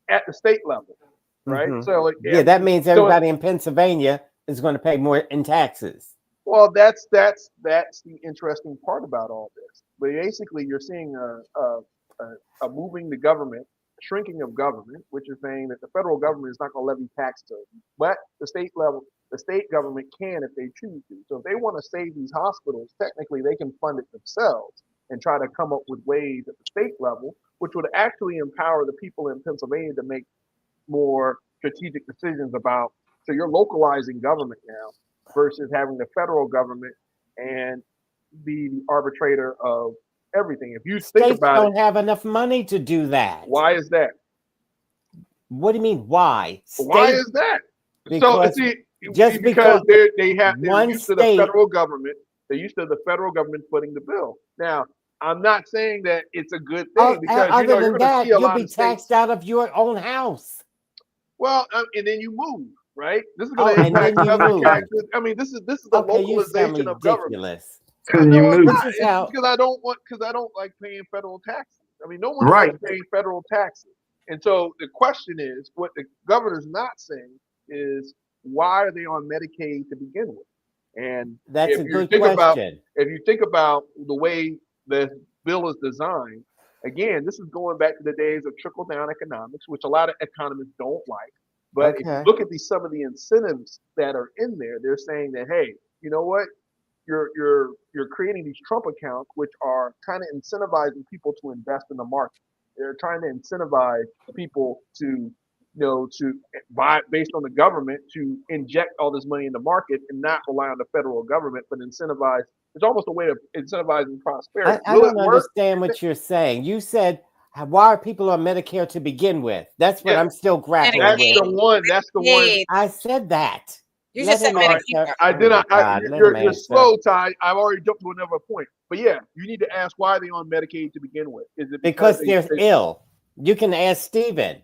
Speaker 12: at the state level, right?
Speaker 8: Mhm.
Speaker 12: So,
Speaker 8: Yeah, that means everybody in Pennsylvania is going to pay more in taxes.
Speaker 12: well, that's the interesting part about all this. But basically, you're seeing a moving the government, shrinking of government, which is saying that the federal government is not going to levy tax to them, but the state level, the state government can if they choose to. So if they want to save these hospitals, technically they can fund it themselves and try to come up with ways at the state level, which would actually empower the people in Pennsylvania to make more strategic decisions about. So you're localizing government now versus having the federal government and be the arbitrator of everything. If you think
Speaker 8: States
Speaker 12: about
Speaker 8: don't
Speaker 12: it,
Speaker 8: have enough money to do that.
Speaker 12: why is that?
Speaker 8: What do you mean, why?
Speaker 12: Why
Speaker 8: States,
Speaker 12: is that? So
Speaker 8: because
Speaker 12: see,
Speaker 8: just
Speaker 12: because
Speaker 8: because
Speaker 12: they're
Speaker 8: one
Speaker 12: used to the
Speaker 8: state,
Speaker 12: federal government. They're used to the federal government footing the bill. Now, I'm not saying that it's a good thing because
Speaker 8: other
Speaker 12: you're
Speaker 8: than
Speaker 12: going to
Speaker 8: that,
Speaker 12: see a
Speaker 8: you'll
Speaker 12: lot
Speaker 8: be
Speaker 12: of states.
Speaker 8: taxed out of your own house.
Speaker 12: Well, and then you move, right? This is
Speaker 8: Oh,
Speaker 12: going to
Speaker 8: and then
Speaker 12: impact
Speaker 8: you
Speaker 12: other
Speaker 8: move.
Speaker 12: taxes. I mean, this is the
Speaker 8: Okay, you sound
Speaker 12: localization of government.
Speaker 8: ridiculous.
Speaker 2: Can you
Speaker 12: No, I'm
Speaker 2: move?
Speaker 12: not.
Speaker 8: This is
Speaker 12: It's
Speaker 8: how.
Speaker 12: because I don't like paying federal taxes. I mean, no one
Speaker 2: Right.
Speaker 12: likes paying federal taxes. And so the question is, what the governor's not saying is, why are they on Medicaid to begin with? And
Speaker 8: That's
Speaker 12: if
Speaker 8: a
Speaker 12: you
Speaker 8: good
Speaker 12: think about
Speaker 8: question.
Speaker 12: the way the bill is designed, again, this is going back to the days of trickle down economics, which a lot of economists don't like. But if you
Speaker 8: Okay.
Speaker 12: look at some of the incentives that are in there, they're saying that, hey, you know what? You're creating these Trump accounts, which are kind of incentivizing people to invest in the market. They're trying to incentivize people to to buy based on the government to inject all this money in the market and not rely on the federal government, but incentivize. It's almost a way of incentivizing prosperity.
Speaker 8: I
Speaker 12: Will it
Speaker 8: don't
Speaker 12: work?
Speaker 8: understand what you're saying. You said, why are people on Medicare to begin with? That's what
Speaker 12: Yeah,
Speaker 8: I'm still grappling
Speaker 12: that's
Speaker 8: with.
Speaker 12: the one. That's the one.
Speaker 1: Medicaid.
Speaker 8: I said that.
Speaker 1: You
Speaker 8: Let
Speaker 1: just said
Speaker 8: him
Speaker 12: All right,
Speaker 8: answer.
Speaker 12: I
Speaker 8: Oh
Speaker 12: did.
Speaker 8: my God, let him
Speaker 12: You're
Speaker 8: answer.
Speaker 12: slow, Ty. I've already jumped to another point. But yeah, you need to ask why are they on Medicaid to begin with? Is it because
Speaker 8: Because they're ill. You can ask Stephen.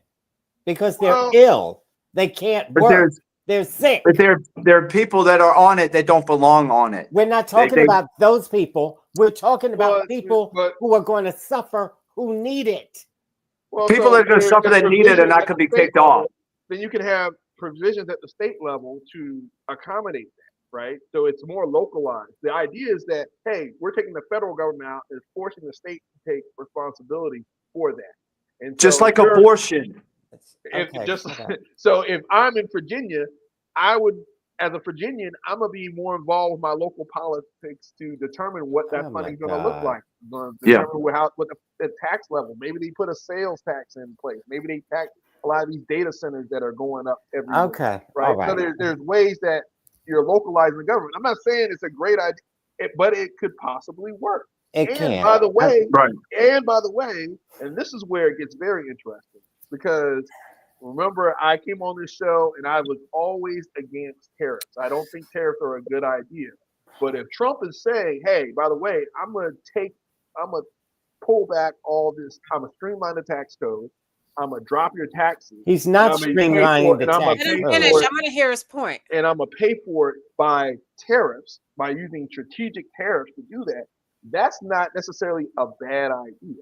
Speaker 8: Because they're
Speaker 12: well,
Speaker 8: ill. They can't
Speaker 2: But
Speaker 8: work. They're sick.
Speaker 2: there are people that are on it that don't belong on it.
Speaker 8: We're not
Speaker 2: They,
Speaker 8: talking
Speaker 2: they
Speaker 8: about those people. We're talking about people
Speaker 12: but
Speaker 8: who are going to suffer who need it.
Speaker 12: well,
Speaker 2: people
Speaker 12: so
Speaker 2: that are going to
Speaker 12: there's
Speaker 2: suffer that need it
Speaker 12: provisions
Speaker 2: and not
Speaker 12: at
Speaker 2: going
Speaker 12: the
Speaker 2: to be
Speaker 12: state
Speaker 2: kicked off.
Speaker 12: level. Then you can have provisions at the state level to accommodate that, right? So it's more localized. The idea is that hey, we're taking the federal government out and forcing the state to take responsibility for that. And
Speaker 2: Just
Speaker 12: so
Speaker 2: like abortion.
Speaker 8: Okay,
Speaker 12: just
Speaker 8: shut up.
Speaker 12: so if I'm in Virginia, I would, as a Virginian, I'm gonna be more involved with my local politics to determine what that
Speaker 8: Oh my
Speaker 12: funding is gonna look
Speaker 8: God.
Speaker 12: like. I'm gonna
Speaker 2: Yeah.
Speaker 12: determine what the tax level. Maybe they put a sales tax in place. Maybe they tax a lot of these data centers that are going up every year,
Speaker 8: Okay.
Speaker 12: right?
Speaker 8: All
Speaker 12: So
Speaker 8: right.
Speaker 12: there's ways that you're localizing the government. I'm not saying it's a great idea, but it could possibly work.
Speaker 8: It
Speaker 12: And
Speaker 8: can.
Speaker 12: by the way,
Speaker 2: Right.
Speaker 12: and this is where it gets very interesting because remember, I came on this show and I was always against tariffs. I don't think tariffs are a good idea. But if Trump is saying, hey, by the way, I'm gonna pull back all this, I'm gonna streamline the tax code, I'm gonna drop your taxes.
Speaker 8: He's not streamlining the
Speaker 12: I'm gonna
Speaker 8: tax
Speaker 12: pay
Speaker 8: code.
Speaker 1: Finish.
Speaker 12: for it,
Speaker 1: I'm going to hear his point.
Speaker 12: and I'm gonna pay for it by tariffs, by using strategic tariffs to do that. That's not necessarily a bad idea.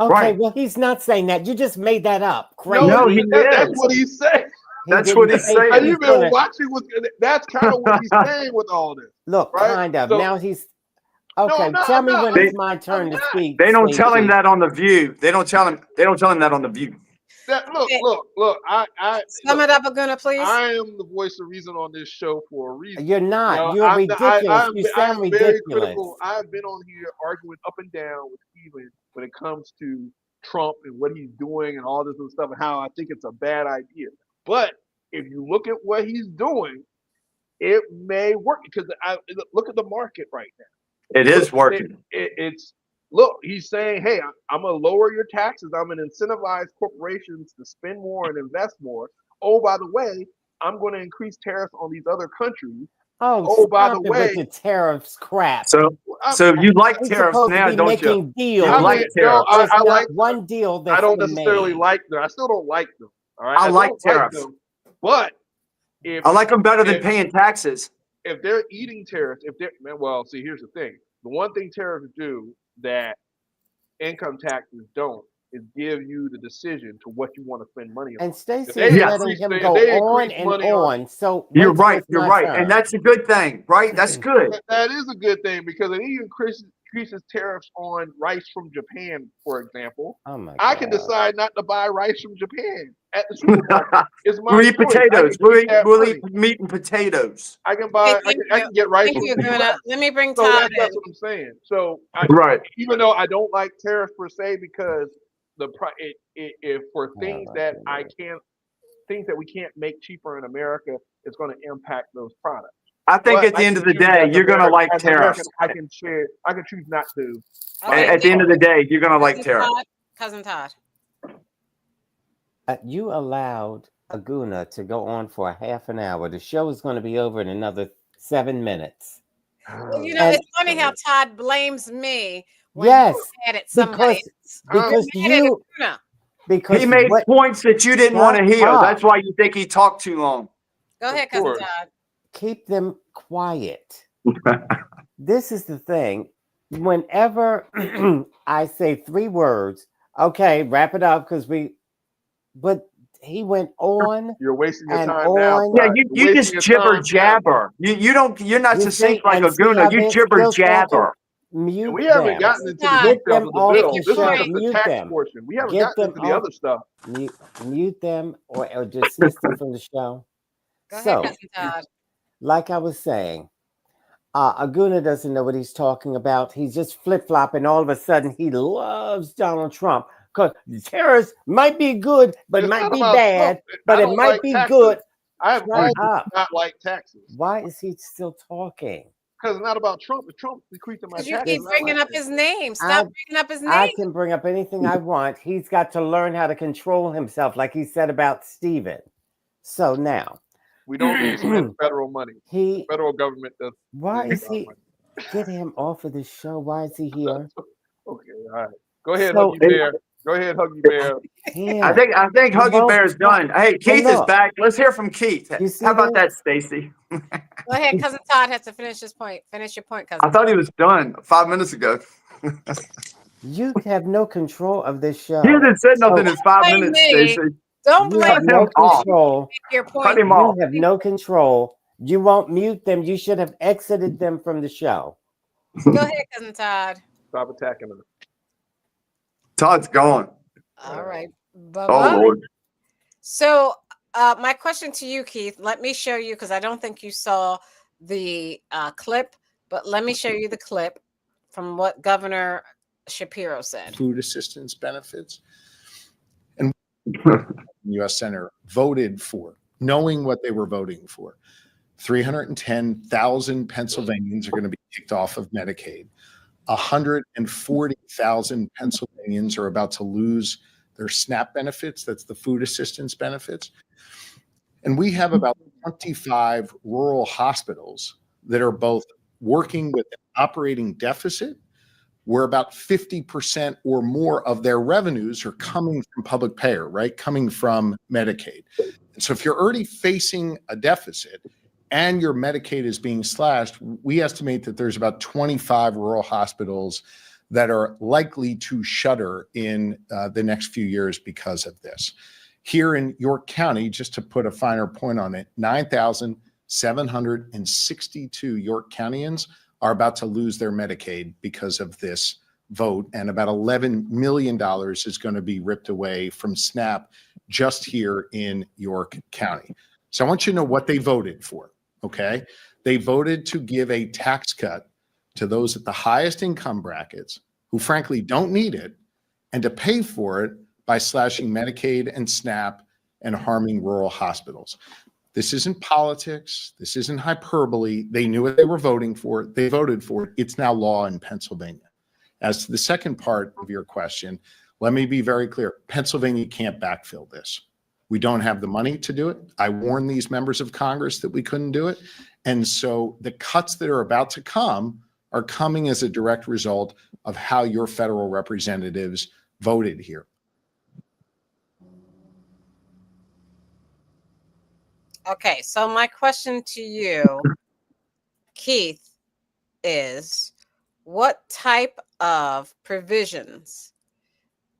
Speaker 8: Okay,
Speaker 2: Right.
Speaker 8: well, he's not saying that. You just made that up. Crazy.
Speaker 12: No,
Speaker 2: he
Speaker 12: that's
Speaker 2: is.
Speaker 12: what he's saying.
Speaker 2: That's what
Speaker 8: didn't
Speaker 2: he's
Speaker 8: say
Speaker 2: saying.
Speaker 12: And
Speaker 8: he's
Speaker 12: you've been
Speaker 8: gonna
Speaker 12: watching with that's kind of what he's saying with all this,
Speaker 8: look,
Speaker 12: right?
Speaker 8: kind of.
Speaker 12: So
Speaker 8: Now he's
Speaker 12: no,
Speaker 8: okay.
Speaker 12: I'm not.
Speaker 8: Tell
Speaker 12: I'm
Speaker 8: me
Speaker 12: not.
Speaker 8: when
Speaker 2: They,
Speaker 8: it's my turn to speak.
Speaker 2: they don't tell him
Speaker 8: Stacey.
Speaker 2: that on The View. They don't tell him that on The View.
Speaker 12: Look.
Speaker 1: Sum it up, Aguna, please.
Speaker 12: I am the voice of reason on this show for a reason.
Speaker 8: You're not.
Speaker 12: You know,
Speaker 8: You're ridiculous. You
Speaker 12: I
Speaker 8: sound
Speaker 12: am very
Speaker 8: ridiculous.
Speaker 12: critical. I've been on here arguing up and down with Stephen when it comes to Trump and what he's doing and all this other stuff and how I think it's a bad idea. But if you look at what he's doing, it may work because look at the market right now.
Speaker 2: It is working.
Speaker 12: Look, he's saying, hey, I'm going to lower your taxes. I'm going to incentivize corporations to spend more and invest more. Oh, by the way, I'm going to increase tariffs on these other countries.
Speaker 8: Oh,
Speaker 12: by
Speaker 8: stop
Speaker 12: the
Speaker 8: it
Speaker 12: way,
Speaker 8: with the tariffs crap.
Speaker 2: So you like
Speaker 8: He's
Speaker 2: tariffs
Speaker 8: supposed
Speaker 2: now,
Speaker 8: to be
Speaker 2: don't
Speaker 8: making
Speaker 2: you?
Speaker 8: deals.
Speaker 2: You like tariffs.
Speaker 8: There's
Speaker 12: I
Speaker 8: not
Speaker 12: like
Speaker 8: one deal that's
Speaker 12: I don't
Speaker 8: been
Speaker 12: necessarily
Speaker 8: made.
Speaker 12: like them. I still don't like them. All right,
Speaker 2: I like
Speaker 12: don't
Speaker 2: tariffs.
Speaker 12: them, but if
Speaker 2: I like them better than paying taxes.
Speaker 12: if they're eating tariffs, if they're well, see, here's the thing. The one thing tariffs do that income taxes don't is give you the decision to what you want to spend money on.
Speaker 8: And
Speaker 12: If
Speaker 8: Stacey
Speaker 12: they
Speaker 8: is letting
Speaker 12: increase,
Speaker 8: him
Speaker 12: if
Speaker 8: go
Speaker 12: they
Speaker 8: on
Speaker 12: increase
Speaker 8: and
Speaker 12: money on,
Speaker 8: on. So
Speaker 2: You're
Speaker 8: wait till
Speaker 2: right.
Speaker 8: it's
Speaker 2: You're
Speaker 8: my
Speaker 2: right.
Speaker 8: turn.
Speaker 2: And that's a good thing, right? That's good.
Speaker 12: that is a good thing because if he increases tariffs on rice from Japan, for example,
Speaker 8: Oh my
Speaker 12: I can
Speaker 8: God.
Speaker 12: decide not to buy rice from Japan at the supermarket. It's my
Speaker 2: We'll eat
Speaker 12: choice. I
Speaker 2: potatoes.
Speaker 12: can keep that
Speaker 2: We'll
Speaker 12: money.
Speaker 2: eat meat and potatoes.
Speaker 12: I can
Speaker 1: Okay,
Speaker 12: buy.
Speaker 1: thank
Speaker 12: I
Speaker 1: you.
Speaker 12: can get rice
Speaker 1: Thank
Speaker 12: from
Speaker 1: you,
Speaker 12: the
Speaker 1: Guna.
Speaker 12: U.S.
Speaker 1: Let me bring
Speaker 12: So
Speaker 1: Todd
Speaker 12: that's
Speaker 1: in.
Speaker 12: what I'm saying. So
Speaker 2: Right.
Speaker 12: even though I don't like tariffs per se, because if for things that things that we can't make cheaper in America, it's going to impact those products.
Speaker 2: I think
Speaker 12: But
Speaker 2: at the
Speaker 12: I
Speaker 2: end
Speaker 12: can
Speaker 2: of the
Speaker 12: choose
Speaker 2: day,
Speaker 12: as
Speaker 2: you're going to like
Speaker 12: As an American,
Speaker 2: tariffs.
Speaker 12: I can share. I can choose not to.
Speaker 1: Okay,
Speaker 2: At the end of the day, you're going to like
Speaker 1: Cousin
Speaker 2: tariffs.
Speaker 1: Todd. Cousin Todd.
Speaker 8: You allowed Aguna to go on for a half an hour. The show is going to be over in another 7 minutes.
Speaker 1: Well, you know,
Speaker 8: And
Speaker 1: it's funny how Todd blames me when
Speaker 8: yes,
Speaker 1: he's mad at somebody
Speaker 8: because
Speaker 1: else. You're mad at
Speaker 8: you
Speaker 1: Aguna.
Speaker 8: because
Speaker 2: He made
Speaker 8: what
Speaker 2: points that you didn't want to
Speaker 8: shut
Speaker 2: hear.
Speaker 8: up.
Speaker 2: That's why you think he talked too long.
Speaker 1: Go ahead, Cousin Todd.
Speaker 8: Keep them quiet. This is the thing. Whenever I say 3 words, okay, wrap it up because but he went on
Speaker 12: You're wasting your
Speaker 8: and
Speaker 12: time now.
Speaker 8: on.
Speaker 2: Yeah,
Speaker 12: Todd. You're
Speaker 2: you just
Speaker 12: wasting your
Speaker 2: jibber
Speaker 12: time now.
Speaker 2: jabber. You're not
Speaker 8: You see,
Speaker 2: succinct like
Speaker 8: and see
Speaker 2: Aguna.
Speaker 8: how
Speaker 2: You
Speaker 8: they're
Speaker 2: jibber
Speaker 8: still talking?
Speaker 2: jabber.
Speaker 8: Mute
Speaker 12: And we haven't
Speaker 8: them.
Speaker 12: gotten into the
Speaker 1: Todd,
Speaker 8: Get
Speaker 12: details
Speaker 8: them
Speaker 12: of the
Speaker 8: off
Speaker 12: bill.
Speaker 8: the
Speaker 12: This is
Speaker 8: show.
Speaker 12: just the
Speaker 8: Mute
Speaker 12: tax
Speaker 8: them.
Speaker 12: portion. We haven't
Speaker 8: Get
Speaker 12: gotten
Speaker 8: them
Speaker 12: into the
Speaker 8: off.
Speaker 12: other stuff.
Speaker 8: Mute them or dismiss them from the show.
Speaker 1: Go ahead,
Speaker 8: So,
Speaker 1: Cousin Todd.
Speaker 8: like I was saying, Aguna doesn't know what he's talking about. He's just flip-flopping. All of a sudden, he loves Donald Trump because terrorists might be good, but
Speaker 12: It's
Speaker 8: might
Speaker 12: not
Speaker 8: be
Speaker 12: about
Speaker 8: bad,
Speaker 12: Trump.
Speaker 8: but
Speaker 12: I
Speaker 8: it
Speaker 12: don't
Speaker 8: might
Speaker 12: like
Speaker 8: be
Speaker 12: taxes.
Speaker 8: good.
Speaker 12: I have
Speaker 8: Shut
Speaker 12: reasons
Speaker 8: up.
Speaker 12: to not like taxes
Speaker 8: Why is he still talking?
Speaker 12: because it's not about Trump. If Trump's decreasing my
Speaker 1: Because you
Speaker 12: taxes,
Speaker 1: keep
Speaker 12: I
Speaker 1: bringing
Speaker 12: like
Speaker 1: up
Speaker 12: it.
Speaker 1: his name. Stop
Speaker 8: I
Speaker 1: bringing up his
Speaker 8: I
Speaker 1: name.
Speaker 8: can bring up anything I want. He's got to learn how to control himself, like he said about Stephen. So now,
Speaker 12: We don't spend federal money.
Speaker 8: he.
Speaker 12: The federal government does.
Speaker 8: Why is
Speaker 12: our
Speaker 8: he?
Speaker 12: money.
Speaker 8: Get him off of this show. Why is he here?
Speaker 12: Okay, all right. Go ahead,
Speaker 8: So
Speaker 12: Huggy Bear. Go ahead, Huggy Bear.
Speaker 2: I think
Speaker 8: he
Speaker 2: Huggy
Speaker 8: won't
Speaker 2: Bear's
Speaker 8: talk.
Speaker 2: done. Hey,
Speaker 8: Well,
Speaker 2: Keith is
Speaker 8: look,
Speaker 2: back. Let's hear from Keith.
Speaker 8: you see
Speaker 2: How about
Speaker 8: this?
Speaker 2: that, Stacy?
Speaker 1: Go ahead, Cousin Todd has to finish his point. Finish your point, Cousin
Speaker 2: I thought
Speaker 1: Todd.
Speaker 2: he was done 5 minutes ago.
Speaker 8: You have no control of this show.
Speaker 2: He hasn't said
Speaker 8: So
Speaker 2: nothing in 5
Speaker 1: Blame
Speaker 2: minutes,
Speaker 1: me.
Speaker 2: Stacy.
Speaker 1: Don't
Speaker 8: you
Speaker 1: blame
Speaker 8: have
Speaker 2: Cut
Speaker 8: no
Speaker 2: him off.
Speaker 8: control.
Speaker 1: Make your
Speaker 2: Cut
Speaker 1: point.
Speaker 2: him
Speaker 8: You
Speaker 2: off.
Speaker 8: have no control. You won't mute them. You should have exited them from the show.
Speaker 1: Go ahead, Cousin Todd.
Speaker 12: Stop attacking us.
Speaker 2: Todd's gone.
Speaker 1: All right.
Speaker 2: Oh,
Speaker 1: Bye-bye.
Speaker 2: Lord.
Speaker 1: So my question to you, Keith, let me show you, because I don't think you saw the clip, but let me show you the clip from what Governor Shapiro said.
Speaker 21: Food assistance benefits. And the U.S. Senator voted for, knowing what they were voting for. 310,000 Pennsylvanians are going to be kicked off of Medicaid. 140,000 Pennsylvanians are about to lose their SNAP benefits. That's the food assistance benefits. And we have about 25 rural hospitals that are both working with an operating deficit, where about 50% or more of their revenues are coming from public payer, right? Coming from Medicaid. And so if you're already facing a deficit and your Medicaid is being slashed, we estimate that there's about 25 rural hospitals that are likely to shutter in the next few years because of this. Here in York County, just to put a finer point on it, 9,762 York Countyans are about to lose their Medicaid because of this vote, and about $11 million is going to be ripped away from SNAP just here in York County. So I want you to know what they voted for, okay? They voted to give a tax cut to those at the highest income brackets who frankly don't need it, and to pay for it by slashing Medicaid and SNAP and harming rural hospitals. This isn't politics. This isn't hyperbole. They knew what they were voting for. They voted for it. It's now law in Pennsylvania. As to the second part of your question, let me be very clear. Pennsylvania can't backfill this. We don't have the money to do it. I warned these members of Congress that we couldn't do it. And so the cuts that are about to come are coming as a direct result of how your federal representatives voted here.
Speaker 1: Okay, so my question to you, Keith, is what type of provisions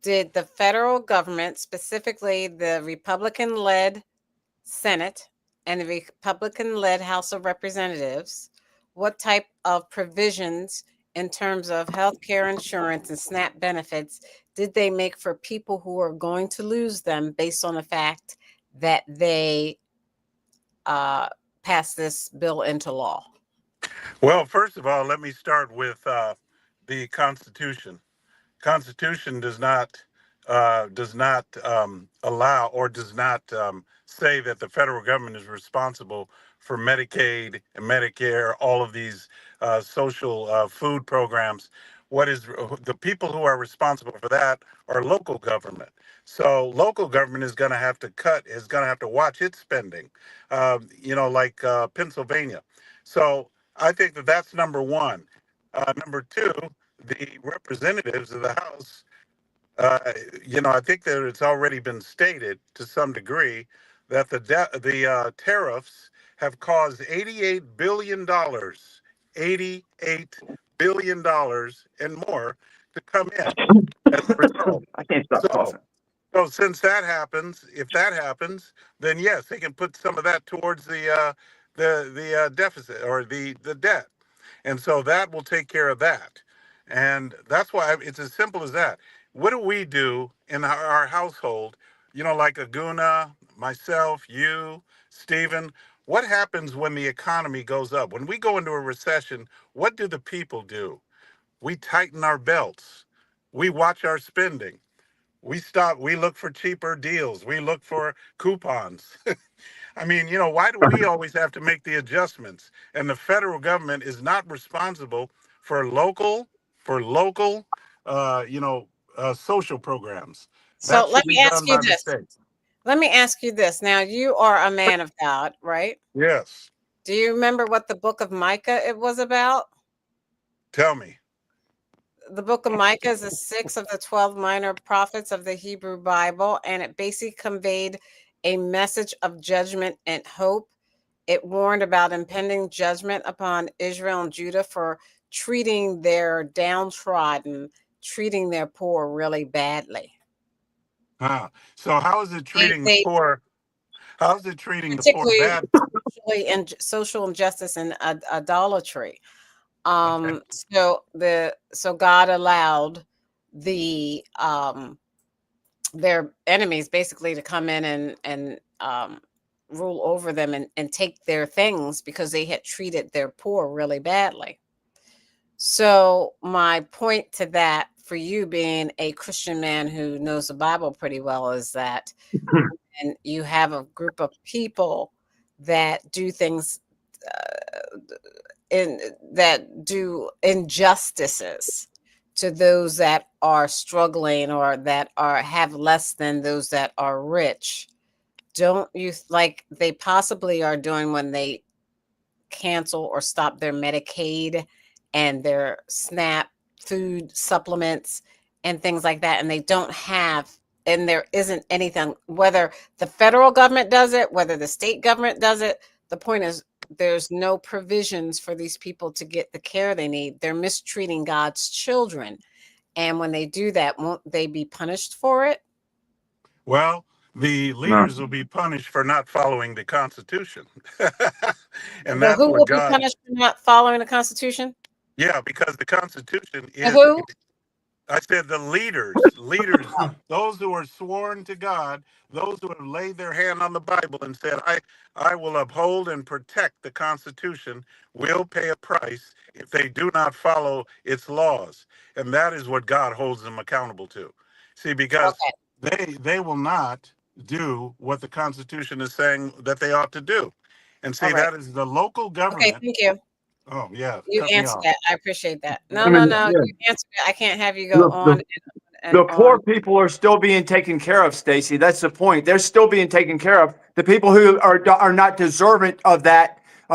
Speaker 1: did the federal government, specifically the Republican-led Senate and the Republican-led House of Representatives, what type of provisions in terms of health care insurance and SNAP benefits did they make for people who are going to lose them based on the fact that they pass this bill into law?
Speaker 4: Well, first of all, let me start with the Constitution. Constitution does not allow or does not say that the federal government is responsible for Medicaid and Medicare, all of these social food programs. What is the people who are responsible for that are local government. So local government is going to have to is going to have to watch its spending, like Pennsylvania. So I think that that's number one. Number two, the representatives of the House, I think that it's already been stated to some degree that the tariffs have caused $88 billion and more to come in as a result.
Speaker 2: I can't stop coughing.
Speaker 4: So since that happens, if that happens, then yes, they can put some of that towards the deficit or the debt, and so that will take care of that. And that's why it's as simple as that. What do we do in our household? Like Aguna, myself, you, Stephen. What happens when the economy goes up? When we go into a recession, what do the people do? We tighten our belts. We watch our spending. We look for cheaper deals. We look for coupons. I mean, why do we always have to make the adjustments? And the federal government is not responsible for local, social programs.
Speaker 1: So
Speaker 4: That
Speaker 1: let
Speaker 4: should
Speaker 1: me
Speaker 4: be
Speaker 1: ask
Speaker 4: done
Speaker 1: you
Speaker 4: by the
Speaker 1: this.
Speaker 4: states.
Speaker 1: Let me ask you this. Now, you are a man of God, right?
Speaker 4: Yes.
Speaker 1: Do you remember what the book of Micah it was about?
Speaker 4: Tell me.
Speaker 1: The book of Micah is the 6 of the 12 minor prophets of the Hebrew Bible, and it basically conveyed a message of judgment and hope. It warned about impending judgment upon Israel and Judah for treating their downtrodden, treating their poor really badly.
Speaker 4: So how is it treating the
Speaker 1: They
Speaker 4: poor? How is it treating the poor
Speaker 1: particularly
Speaker 4: bad?
Speaker 1: social injustice and idolatry. So God allowed the their enemies basically to come in and rule over them and take their things because they had treated their poor really badly. So my point to that, for you being a Christian man who knows the Bible pretty well, is that and you have a group of people that do things that do injustices to those that are struggling or that have less than those that are rich. Don't you like they possibly are doing when they cancel or stop their Medicaid and their SNAP food supplements and things like that, and they don't have, and there isn't anything, whether the federal government does it, whether the state government does it, the point is there's no provisions for these people to get the care they need. They're mistreating God's children, and when they do that, won't they be punished for it?
Speaker 4: Well, the leaders will be punished for not following the Constitution. And
Speaker 1: The
Speaker 4: that's
Speaker 1: who
Speaker 4: what
Speaker 1: will be
Speaker 4: God,
Speaker 1: punished for not following the Constitution?
Speaker 4: yeah, because the Constitution
Speaker 1: The
Speaker 4: is,
Speaker 1: who?
Speaker 4: I said the leaders, those who are sworn to God, those who have laid their hand on the Bible and said, I will uphold and protect the Constitution, will pay a price if they do not follow its laws. And that is what God holds them accountable to. See, because they will not do what the Constitution is saying that they ought to do. And see, that is the local
Speaker 1: Okay,
Speaker 4: government.
Speaker 1: thank you.
Speaker 4: Oh, yeah,
Speaker 1: You
Speaker 4: cut me
Speaker 1: answered
Speaker 4: off.
Speaker 1: that. I appreciate that. No,
Speaker 2: I mean,
Speaker 1: no,
Speaker 2: yeah.
Speaker 1: you answered it. I can't have you go on and
Speaker 2: The poor
Speaker 1: on.
Speaker 2: people are still being taken care of, Stacy. That's the point. They're still being taken care of. The people who are not deserving of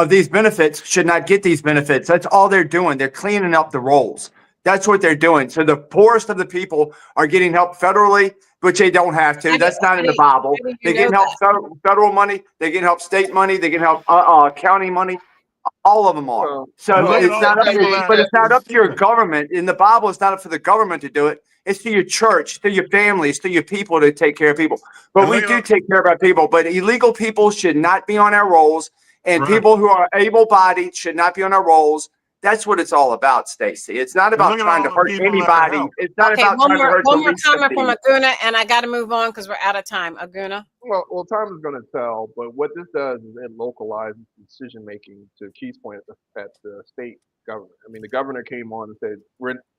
Speaker 2: these benefits should not get these benefits. That's all they're doing. They're cleaning up the rolls. That's what they're doing. So the poorest of the people are getting help federally, which they don't have to. That's not in the Bible. They're getting help federal money. They're getting help state money. They're getting help county money. All of them are.
Speaker 12: Well,
Speaker 2: So
Speaker 4: And look at
Speaker 2: it's
Speaker 4: all
Speaker 2: not
Speaker 4: the
Speaker 2: up,
Speaker 4: people that.
Speaker 2: but it's not up to your government. In the Bible, it's not up for the government to do it. It's to your church, to your families, to your people to take care of people. But
Speaker 4: And
Speaker 2: we
Speaker 4: look at
Speaker 2: do
Speaker 4: all,
Speaker 2: take care of our people. But illegal people should not be on our rolls, and
Speaker 4: right.
Speaker 2: people who are able-bodied should not be on our rolls. That's what it's all about, Stacey. It's not
Speaker 4: And
Speaker 2: about
Speaker 4: look at
Speaker 2: trying
Speaker 4: all
Speaker 2: to
Speaker 4: the
Speaker 2: hurt
Speaker 4: people that are
Speaker 2: anybody.
Speaker 4: helped.
Speaker 2: It's not
Speaker 1: Okay,
Speaker 2: about trying to hurt the
Speaker 1: one more
Speaker 2: least of
Speaker 1: comment from
Speaker 2: these.
Speaker 1: Aguna, and I got to move on because we're out of time. Aguna.
Speaker 12: Well, time is going to tell. But what this does is it localizes decision making. To Keith's point, at the state government. I mean, the governor came on and said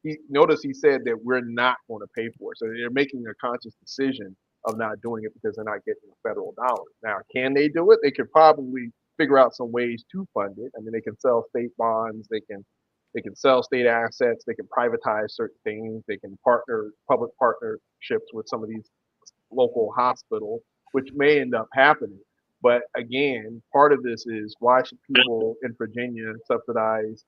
Speaker 12: he said that we're not going to pay for it. So they're making a conscious decision of not doing it because they're not getting the federal dollars. Now, can they do it? They could probably figure out some ways to fund it. I mean, they can sell state bonds. They can sell state assets. They can privatize certain things. They can public partnerships with some of these local hospitals, which may end up happening. But again, part of this is why should people in Virginia subsidize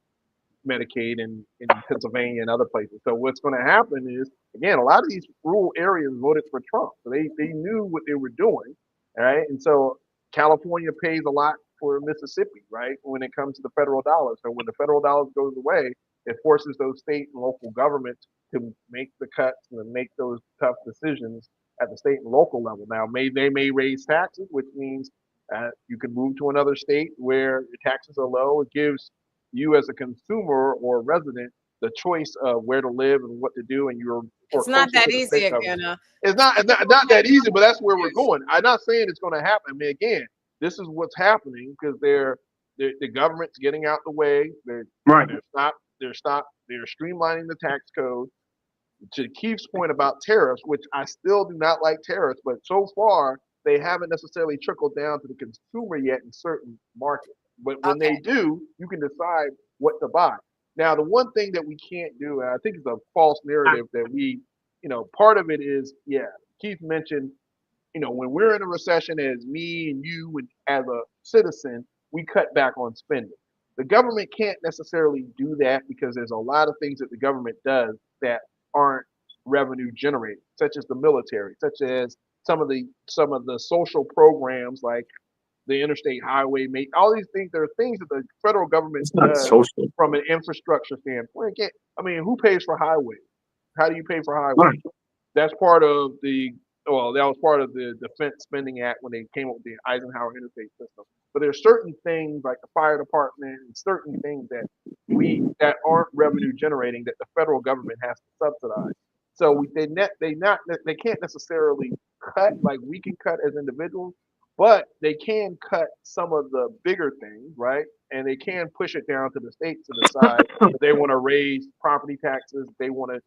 Speaker 12: Medicaid in Pennsylvania and other places? So what's going to happen is, again, a lot of these rural areas voted for Trump. So they knew what they were doing, all right? And so California pays a lot for Mississippi, right, when it comes to the federal dollars. So when the federal dollars goes away, it forces those state and local governments to make the cuts and to make those tough decisions at the state and local level. Now, they may raise taxes, which means you can move to another state where your taxes are low. It gives you as a consumer or resident the choice of where to live and what to do, and you're
Speaker 1: It's not
Speaker 12: closer
Speaker 1: that
Speaker 12: to the
Speaker 1: easy,
Speaker 12: state government.
Speaker 1: Aguna.
Speaker 12: It's not that easy, but that's where we're going. I'm not saying it's going to happen. I mean, again, this is what's happening because the government's getting out the way. They're streamlining the tax code. To Keith's point about tariffs, which I still do not like tariffs, but so far they haven't necessarily trickled down to the consumer yet in certain markets. But when they do, you can decide what to buy. Now, the one thing that we can't do, and I think it's a false narrative that part of it is, Keith mentioned, when we're in a recession as me and you and as a citizen, we cut back on spending. The government can't necessarily do that because there's a lot of things that the government does that aren't revenue generating, such as the military, such as some of the social programs like the interstate highway, all these things. There are things that the federal government does from an infrastructure standpoint. Who pays for highways? How do you pay for highways? That's part of that was part of the Defense Spending Act when they came up with the Eisenhower interstate system. But there's certain things like the fire department and certain things that aren't revenue generating that the federal government has to subsidize. So they can't necessarily cut like we can cut as individuals, but they can cut some of the bigger things, right? And they can push it down to the states to decide if they want to raise property taxes, if they want to.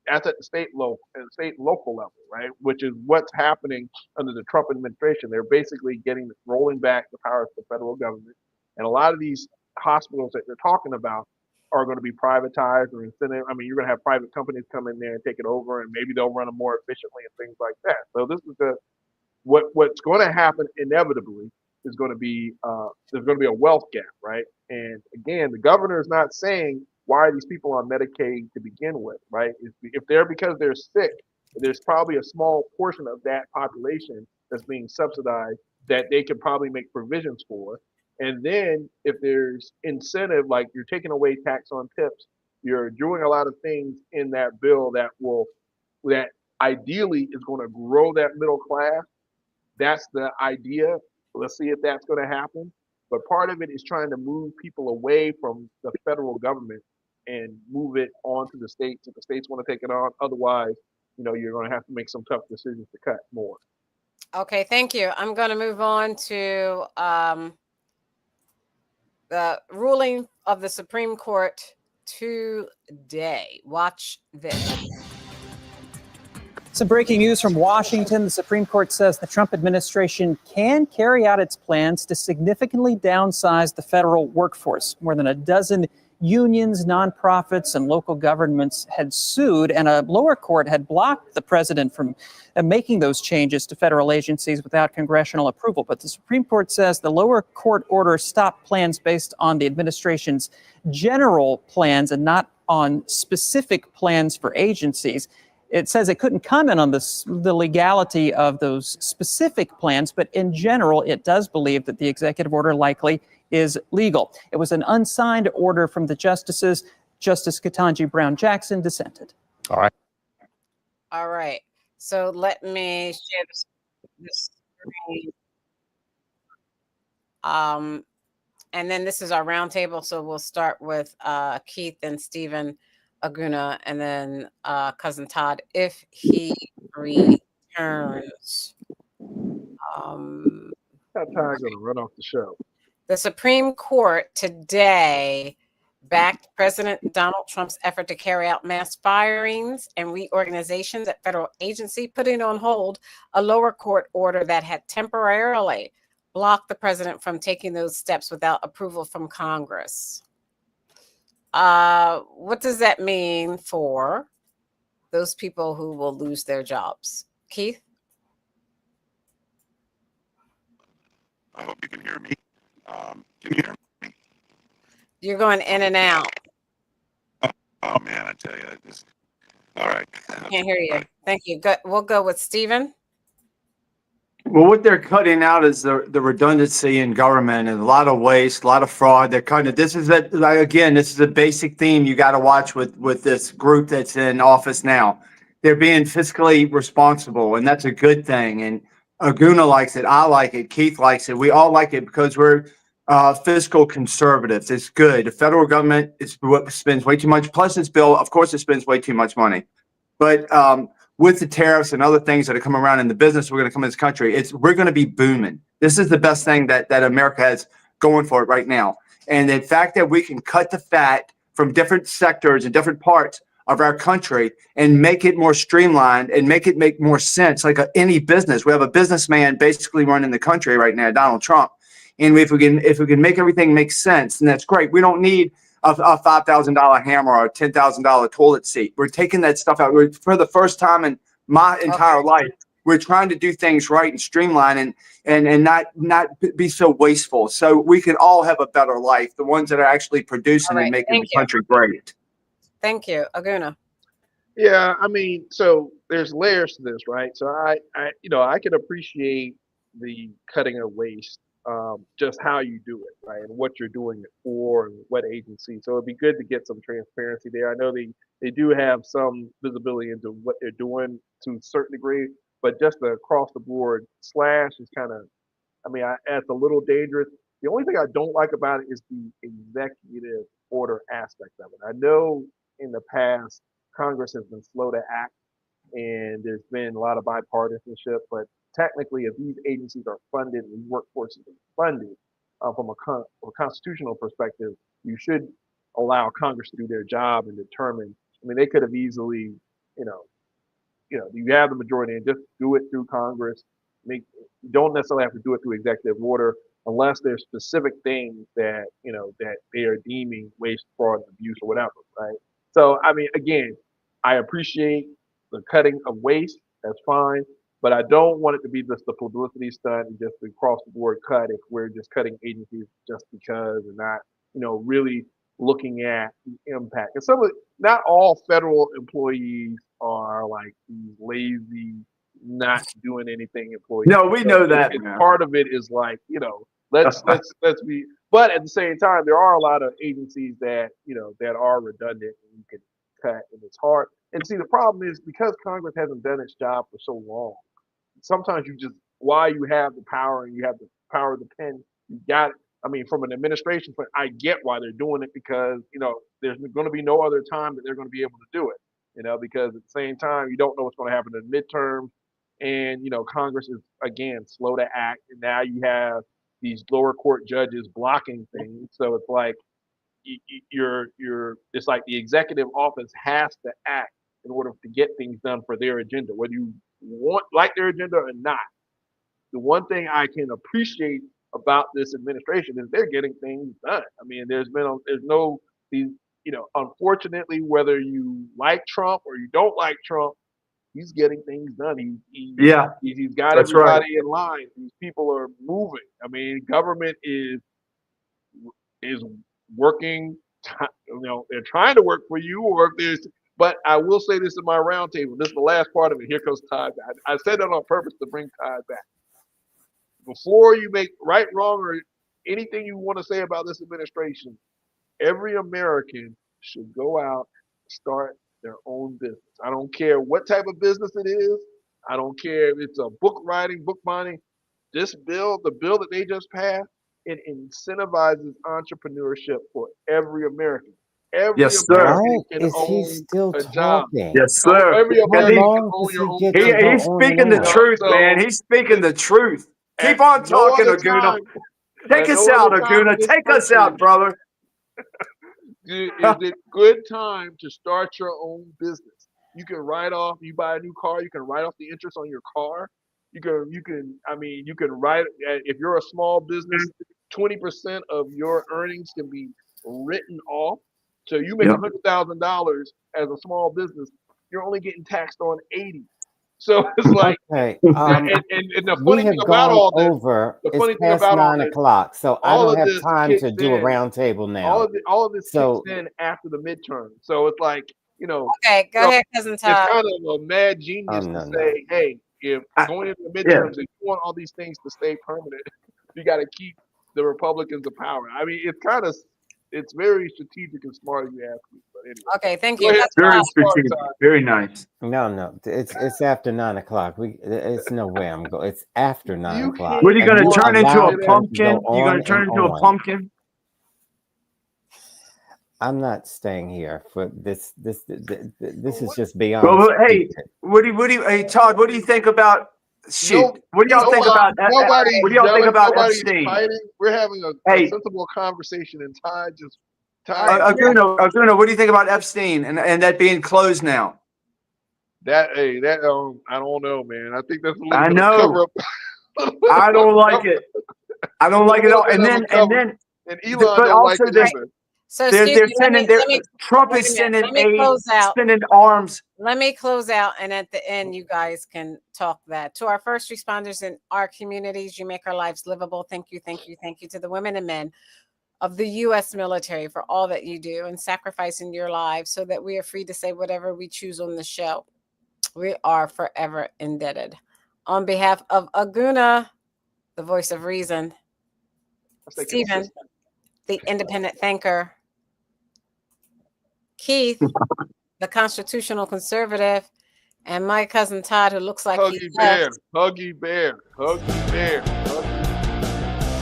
Speaker 12: That's at the state and local level, right? Which is what's happening under the Trump administration. They're basically rolling back the powers of the federal government, and a lot of these hospitals that they're talking about are going to be privatized or incentive. I mean, you're going to have private companies come in there and take it over, and maybe they'll run them more efficiently and things like that. So this is what's going to happen inevitably is going to be there's going to be a wealth gap, right? And again, the governor is not saying why are these people on Medicaid to begin with, right? If they're because they're sick, there's probably a small portion of that population that's being subsidized that they could probably make provisions for. And then if there's incentive, like you're taking away tax on tips, you're doing a lot of things in that bill that ideally is going to grow that middle class. That's the idea. Let's see if that's going to happen. But part of it is trying to move people away from the federal government and move it on to the states if the states want to take it on. Otherwise, you're going to have to make some tough decisions to cut more.
Speaker 1: Okay, thank you. I'm going to move on to the ruling of the Supreme Court today. Watch this.
Speaker 3: Some breaking news from Washington. The Supreme Court says the Trump administration can carry out its plans to significantly downsize the federal workforce. More than a dozen unions, nonprofits, and local governments had sued, and a lower court had blocked the president from making those changes to federal agencies without congressional approval. But the Supreme Court says the lower court order stopped plans based on the administration's general plans and not on specific plans for agencies. It says it couldn't comment on the legality of those specific plans, but in general, it does believe that the executive order likely is legal. It was an unsigned order from the justices. Justice Ketanji Brown Jackson dissented.
Speaker 8: All right.
Speaker 1: All right. So let me share this screen. And then this is our roundtable. So we'll start with Keith and Stephen Aguna, and then Cousin Todd, if he returns.
Speaker 12: That time gonna run off the show.
Speaker 1: The Supreme Court today backed President Donald Trump's effort to carry out mass firings and reorganizations at federal agency, putting on hold a lower court order that had temporarily blocked the president from taking those steps without approval from Congress. What does that mean for those people who will lose their jobs? Keith?
Speaker 6: I hope you can hear me. Can you hear me?
Speaker 1: You're going in and out.
Speaker 6: Oh man, I tell you, all right.
Speaker 1: Can't hear you. Thank you. We'll go with Stephen.
Speaker 2: Well, what they're cutting out is the redundancy in government and a lot of waste, a lot of fraud. They're kind of, this is a basic theme you got to watch with this group that's in office now. They're being fiscally responsible, and that's a good thing. And Aguna likes it. I like it. Keith likes it. We all like it because we're fiscal conservatives. It's good. The federal government spends way too much. Plus, this bill, of course, it spends way too much money. But with the tariffs and other things that are coming around in the business, we're going to come in this country. We're going to be booming. This is the best thing that America has going for it right now. And the fact that we can cut the fat from different sectors and different parts of our country and make it more streamlined and make it make more sense, like any business. We have a businessman basically running the country right now, Donald Trump. And if we can make everything make sense, then that's great. We don't need a $5,000 hammer or a $10,000 toilet seat. We're taking that stuff out. For the first time in my entire life, we're trying to do things right and streamline and not be so wasteful. So we can all have a better life. The ones that are actually producing and making the country great.
Speaker 1: Thank you, Aguna.
Speaker 12: Yeah, I mean, so there's layers to this, right? So I can appreciate the cutting of waste, just how you do it, right, and what you're doing it for, and what agency. So it'd be good to get some transparency there. I know they do have some visibility into what they're doing to a certain degree, but just the across the board slash is kind of, I mean, it's a little dangerous. The only thing I don't like about it is the executive order aspect of it. I know in the past Congress has been slow to act, and there's been a lot of bipartisanship, but technically, if these agencies are funded and these workforces are funded from a constitutional perspective, you should allow Congress to do their job and determine. I mean, they could have easily, you have the majority and just do it through Congress. You don't necessarily have to do it through executive order unless there's specific things that that they are deeming waste, fraud, and abuse or whatever, right? So, I mean, again, I appreciate the cutting of waste. That's fine. But I don't want it to be just the publicity stunt and just the across the board cut if we're just cutting agencies just because and not, really looking at the impact. And not all federal employees are like these lazy, not doing anything employees.
Speaker 2: No, we know that.
Speaker 12: Part of it is like, let's be. But at the same time, there are a lot of agencies that that are redundant and you can cut, and it's hard. And see, the problem is because Congress hasn't done its job for so long. Sometimes while you have the power and you have the power of the pen, you got it. I mean, from an administration point, I get why they're doing it because, there's going to be no other time that they're going to be able to do it, because at the same time, you don't know what's going to happen in the midterms. And, Congress is, again, slow to act. And now you have these lower court judges blocking things. So it's like it's like the executive office has to act in order to get things done for their agenda, whether you like their agenda or not. The one thing I can appreciate about this administration is they're getting things done. I mean, unfortunately, whether you like Trump or you don't like Trump, he's getting things done. He's got everybody in line. These people are moving. I mean, government is working. They're trying to work for you, or if there's. But I will say this in my roundtable. This is the last part of it. Here comes Todd back. I said that on purpose to bring Todd back. Before you make right, wrong, or anything you want to say about this administration, every American should go out and start their own business. I don't care what type of business it is. I don't care if it's a book writing, book binding. This bill, the bill that they just passed, it incentivizes entrepreneurship for every American. Every
Speaker 2: Yes, sir.
Speaker 12: American can
Speaker 8: Is he
Speaker 12: own
Speaker 8: still
Speaker 12: a job.
Speaker 8: talking?
Speaker 2: Yes, sir.
Speaker 12: Every
Speaker 2: Because
Speaker 12: American can
Speaker 8: long
Speaker 12: own
Speaker 8: does
Speaker 12: your
Speaker 8: he
Speaker 12: own
Speaker 8: get
Speaker 12: business.
Speaker 8: to go
Speaker 2: he's
Speaker 8: on
Speaker 2: speaking
Speaker 8: and
Speaker 2: the
Speaker 8: on?
Speaker 2: truth,
Speaker 12: So
Speaker 2: man. He's speaking the truth. Keep
Speaker 12: at
Speaker 2: on
Speaker 12: no
Speaker 2: talking,
Speaker 12: other
Speaker 2: Aguna.
Speaker 12: time,
Speaker 2: Take
Speaker 12: at
Speaker 2: us
Speaker 12: no
Speaker 2: out,
Speaker 12: other time
Speaker 2: Aguna.
Speaker 12: in this
Speaker 2: Take us out,
Speaker 12: country
Speaker 2: brother.
Speaker 12: is it good time to start your own business. You can write off. You buy a new car, you can write off the interest on your car. You can write if you're a small business, 20% of your earnings can be written off. So you make
Speaker 2: Yep.
Speaker 12: $100,000 as a small business, you're only getting taxed on 80. So it's like,
Speaker 8: Okay.
Speaker 12: and the
Speaker 8: We
Speaker 12: funny thing
Speaker 8: have
Speaker 12: about
Speaker 8: gone
Speaker 12: all this,
Speaker 8: over.
Speaker 12: the
Speaker 8: It's
Speaker 12: funny thing
Speaker 8: past
Speaker 12: about all
Speaker 8: 9
Speaker 12: this,
Speaker 8: o'clock, so I
Speaker 12: all
Speaker 8: don't
Speaker 12: of
Speaker 8: have
Speaker 12: this
Speaker 8: time to
Speaker 12: kicks
Speaker 8: do a
Speaker 12: in.
Speaker 8: round table now.
Speaker 12: All of this
Speaker 8: So
Speaker 12: kicks in after the midterm. So it's like,
Speaker 1: Okay, go ahead, Cousin
Speaker 12: it's
Speaker 1: Todd.
Speaker 12: kind of a mad
Speaker 8: oh
Speaker 12: genius
Speaker 8: no
Speaker 12: to
Speaker 8: no.
Speaker 12: say, hey, if going into the
Speaker 2: Yeah.
Speaker 12: midterms, if you want all these things to stay permanent, you got to keep the Republicans in power. I mean, it's very strategic and smart if you ask me. But anyway,
Speaker 1: Okay, thank
Speaker 12: go
Speaker 1: you.
Speaker 12: ahead.
Speaker 2: Very
Speaker 12: Smart
Speaker 2: strategic.
Speaker 12: time.
Speaker 2: Very nice.
Speaker 8: No, it's after 9 o'clock. It's no way I'm going. It's after 9
Speaker 12: You
Speaker 8: o'clock,
Speaker 2: What are you
Speaker 8: and
Speaker 2: going to
Speaker 8: you
Speaker 2: turn into
Speaker 8: allowed
Speaker 2: a
Speaker 8: him to
Speaker 2: pumpkin?
Speaker 8: go
Speaker 2: You going
Speaker 8: on
Speaker 2: to turn
Speaker 8: and
Speaker 2: into a
Speaker 8: on.
Speaker 2: pumpkin?
Speaker 8: I'm not staying here for this. This is just
Speaker 2: Well,
Speaker 8: beyond
Speaker 2: hey,
Speaker 8: stupid.
Speaker 2: hey, Todd, what do you think about, shoot, what do y'all think about,
Speaker 12: Nobody's
Speaker 2: what do y'all think
Speaker 12: yelling.
Speaker 2: about
Speaker 12: Nobody's
Speaker 2: Epstein?
Speaker 12: fighting. We're having a
Speaker 2: Hey,
Speaker 12: sensible conversation, and Ty just
Speaker 2: Aguna, what do you think about Epstein and that being closed now?
Speaker 12: that I don't know, man. I think that's a little
Speaker 2: I
Speaker 12: bit of cover
Speaker 2: know.
Speaker 12: up.
Speaker 2: I don't like it. I don't like it at all. And then,
Speaker 12: and Elon
Speaker 2: but
Speaker 12: don't like
Speaker 2: also
Speaker 12: it
Speaker 2: they're,
Speaker 12: either.
Speaker 1: So
Speaker 2: they're,
Speaker 1: excuse
Speaker 2: they're
Speaker 1: me,
Speaker 2: sending, Trump
Speaker 1: wait
Speaker 2: is
Speaker 1: a minute.
Speaker 2: sending
Speaker 1: Let me
Speaker 2: aid,
Speaker 1: close out.
Speaker 2: sending arms.
Speaker 1: Let me close out, and at the end, you guys can talk that. To our first responders in our communities, you make our lives livable. Thank you, thank you, thank you to the women and men of the U.S. military for all that you do and sacrificing your lives so that we are free to say whatever we choose on the show. We are forever indebted. On behalf of Aguna, the voice of reason, Stephen, the independent thinker, Keith, the constitutional conservative, and my cousin Todd, who looks like he left.
Speaker 12: Huggy bear, Huggy bear.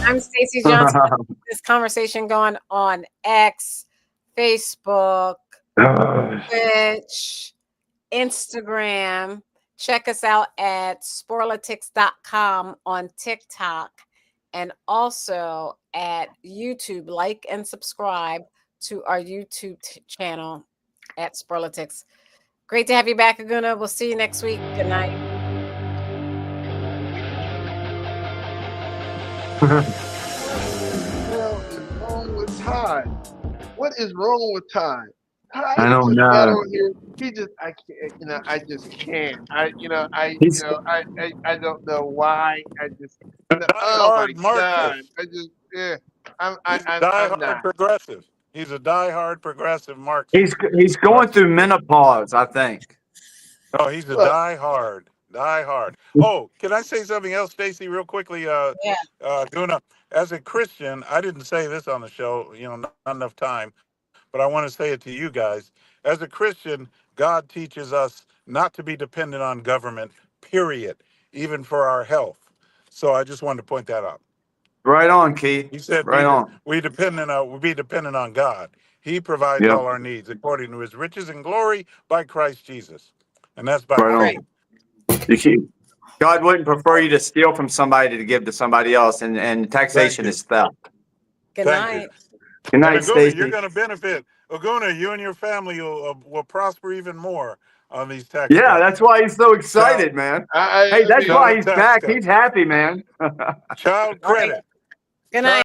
Speaker 1: I'm Stacey Johnson. This conversation going on X, Facebook, Twitch, Instagram. Check us out at sporlitics.com on TikTok and also at YouTube. Like and subscribe to our YouTube channel at Sporlitics. Great to have you back, Aguna. We'll see you next week. Good night.
Speaker 12: What is wrong with Ty? What is wrong with Ty? Ty
Speaker 2: I don't
Speaker 12: just got
Speaker 2: know.
Speaker 12: on here. I can't, I just can't. I don't know why. Oh my
Speaker 4: Die-hard
Speaker 12: God.
Speaker 4: Marxist. He's a
Speaker 12: I'm
Speaker 4: die-hard
Speaker 12: not.
Speaker 4: progressive. He's a die-hard progressive Marxist.
Speaker 2: He's going through menopause, I think.
Speaker 4: Oh, he's a
Speaker 12: Look.
Speaker 4: die-hard. Oh, can I say something else, Stacey, real quickly? Guna, as a Christian, I didn't say this on the show, not enough time, but I want to say it to you guys. As a Christian, God teaches us not to be dependent on government, period, even for our health. So I just wanted to point that out.
Speaker 2: Right on, Keith.
Speaker 4: He said
Speaker 2: Right on.
Speaker 4: we be dependent on God. He provides
Speaker 2: Yep.
Speaker 4: all our needs according to his riches and glory by Christ Jesus. And that's by
Speaker 2: Right
Speaker 4: faith.
Speaker 2: on. God wouldn't prefer you to steal from somebody to give to somebody else, and taxation is theft.
Speaker 1: Good night.
Speaker 2: Good night,
Speaker 4: And Aguna, you're
Speaker 2: Stacey.
Speaker 4: going to benefit. Aguna, you and your family will prosper even more on these tax
Speaker 2: Yeah,
Speaker 4: cuts.
Speaker 2: that's why he's so excited, man. Hey, that's why he's back. He's happy, man.
Speaker 4: Child credit.
Speaker 1: Good night.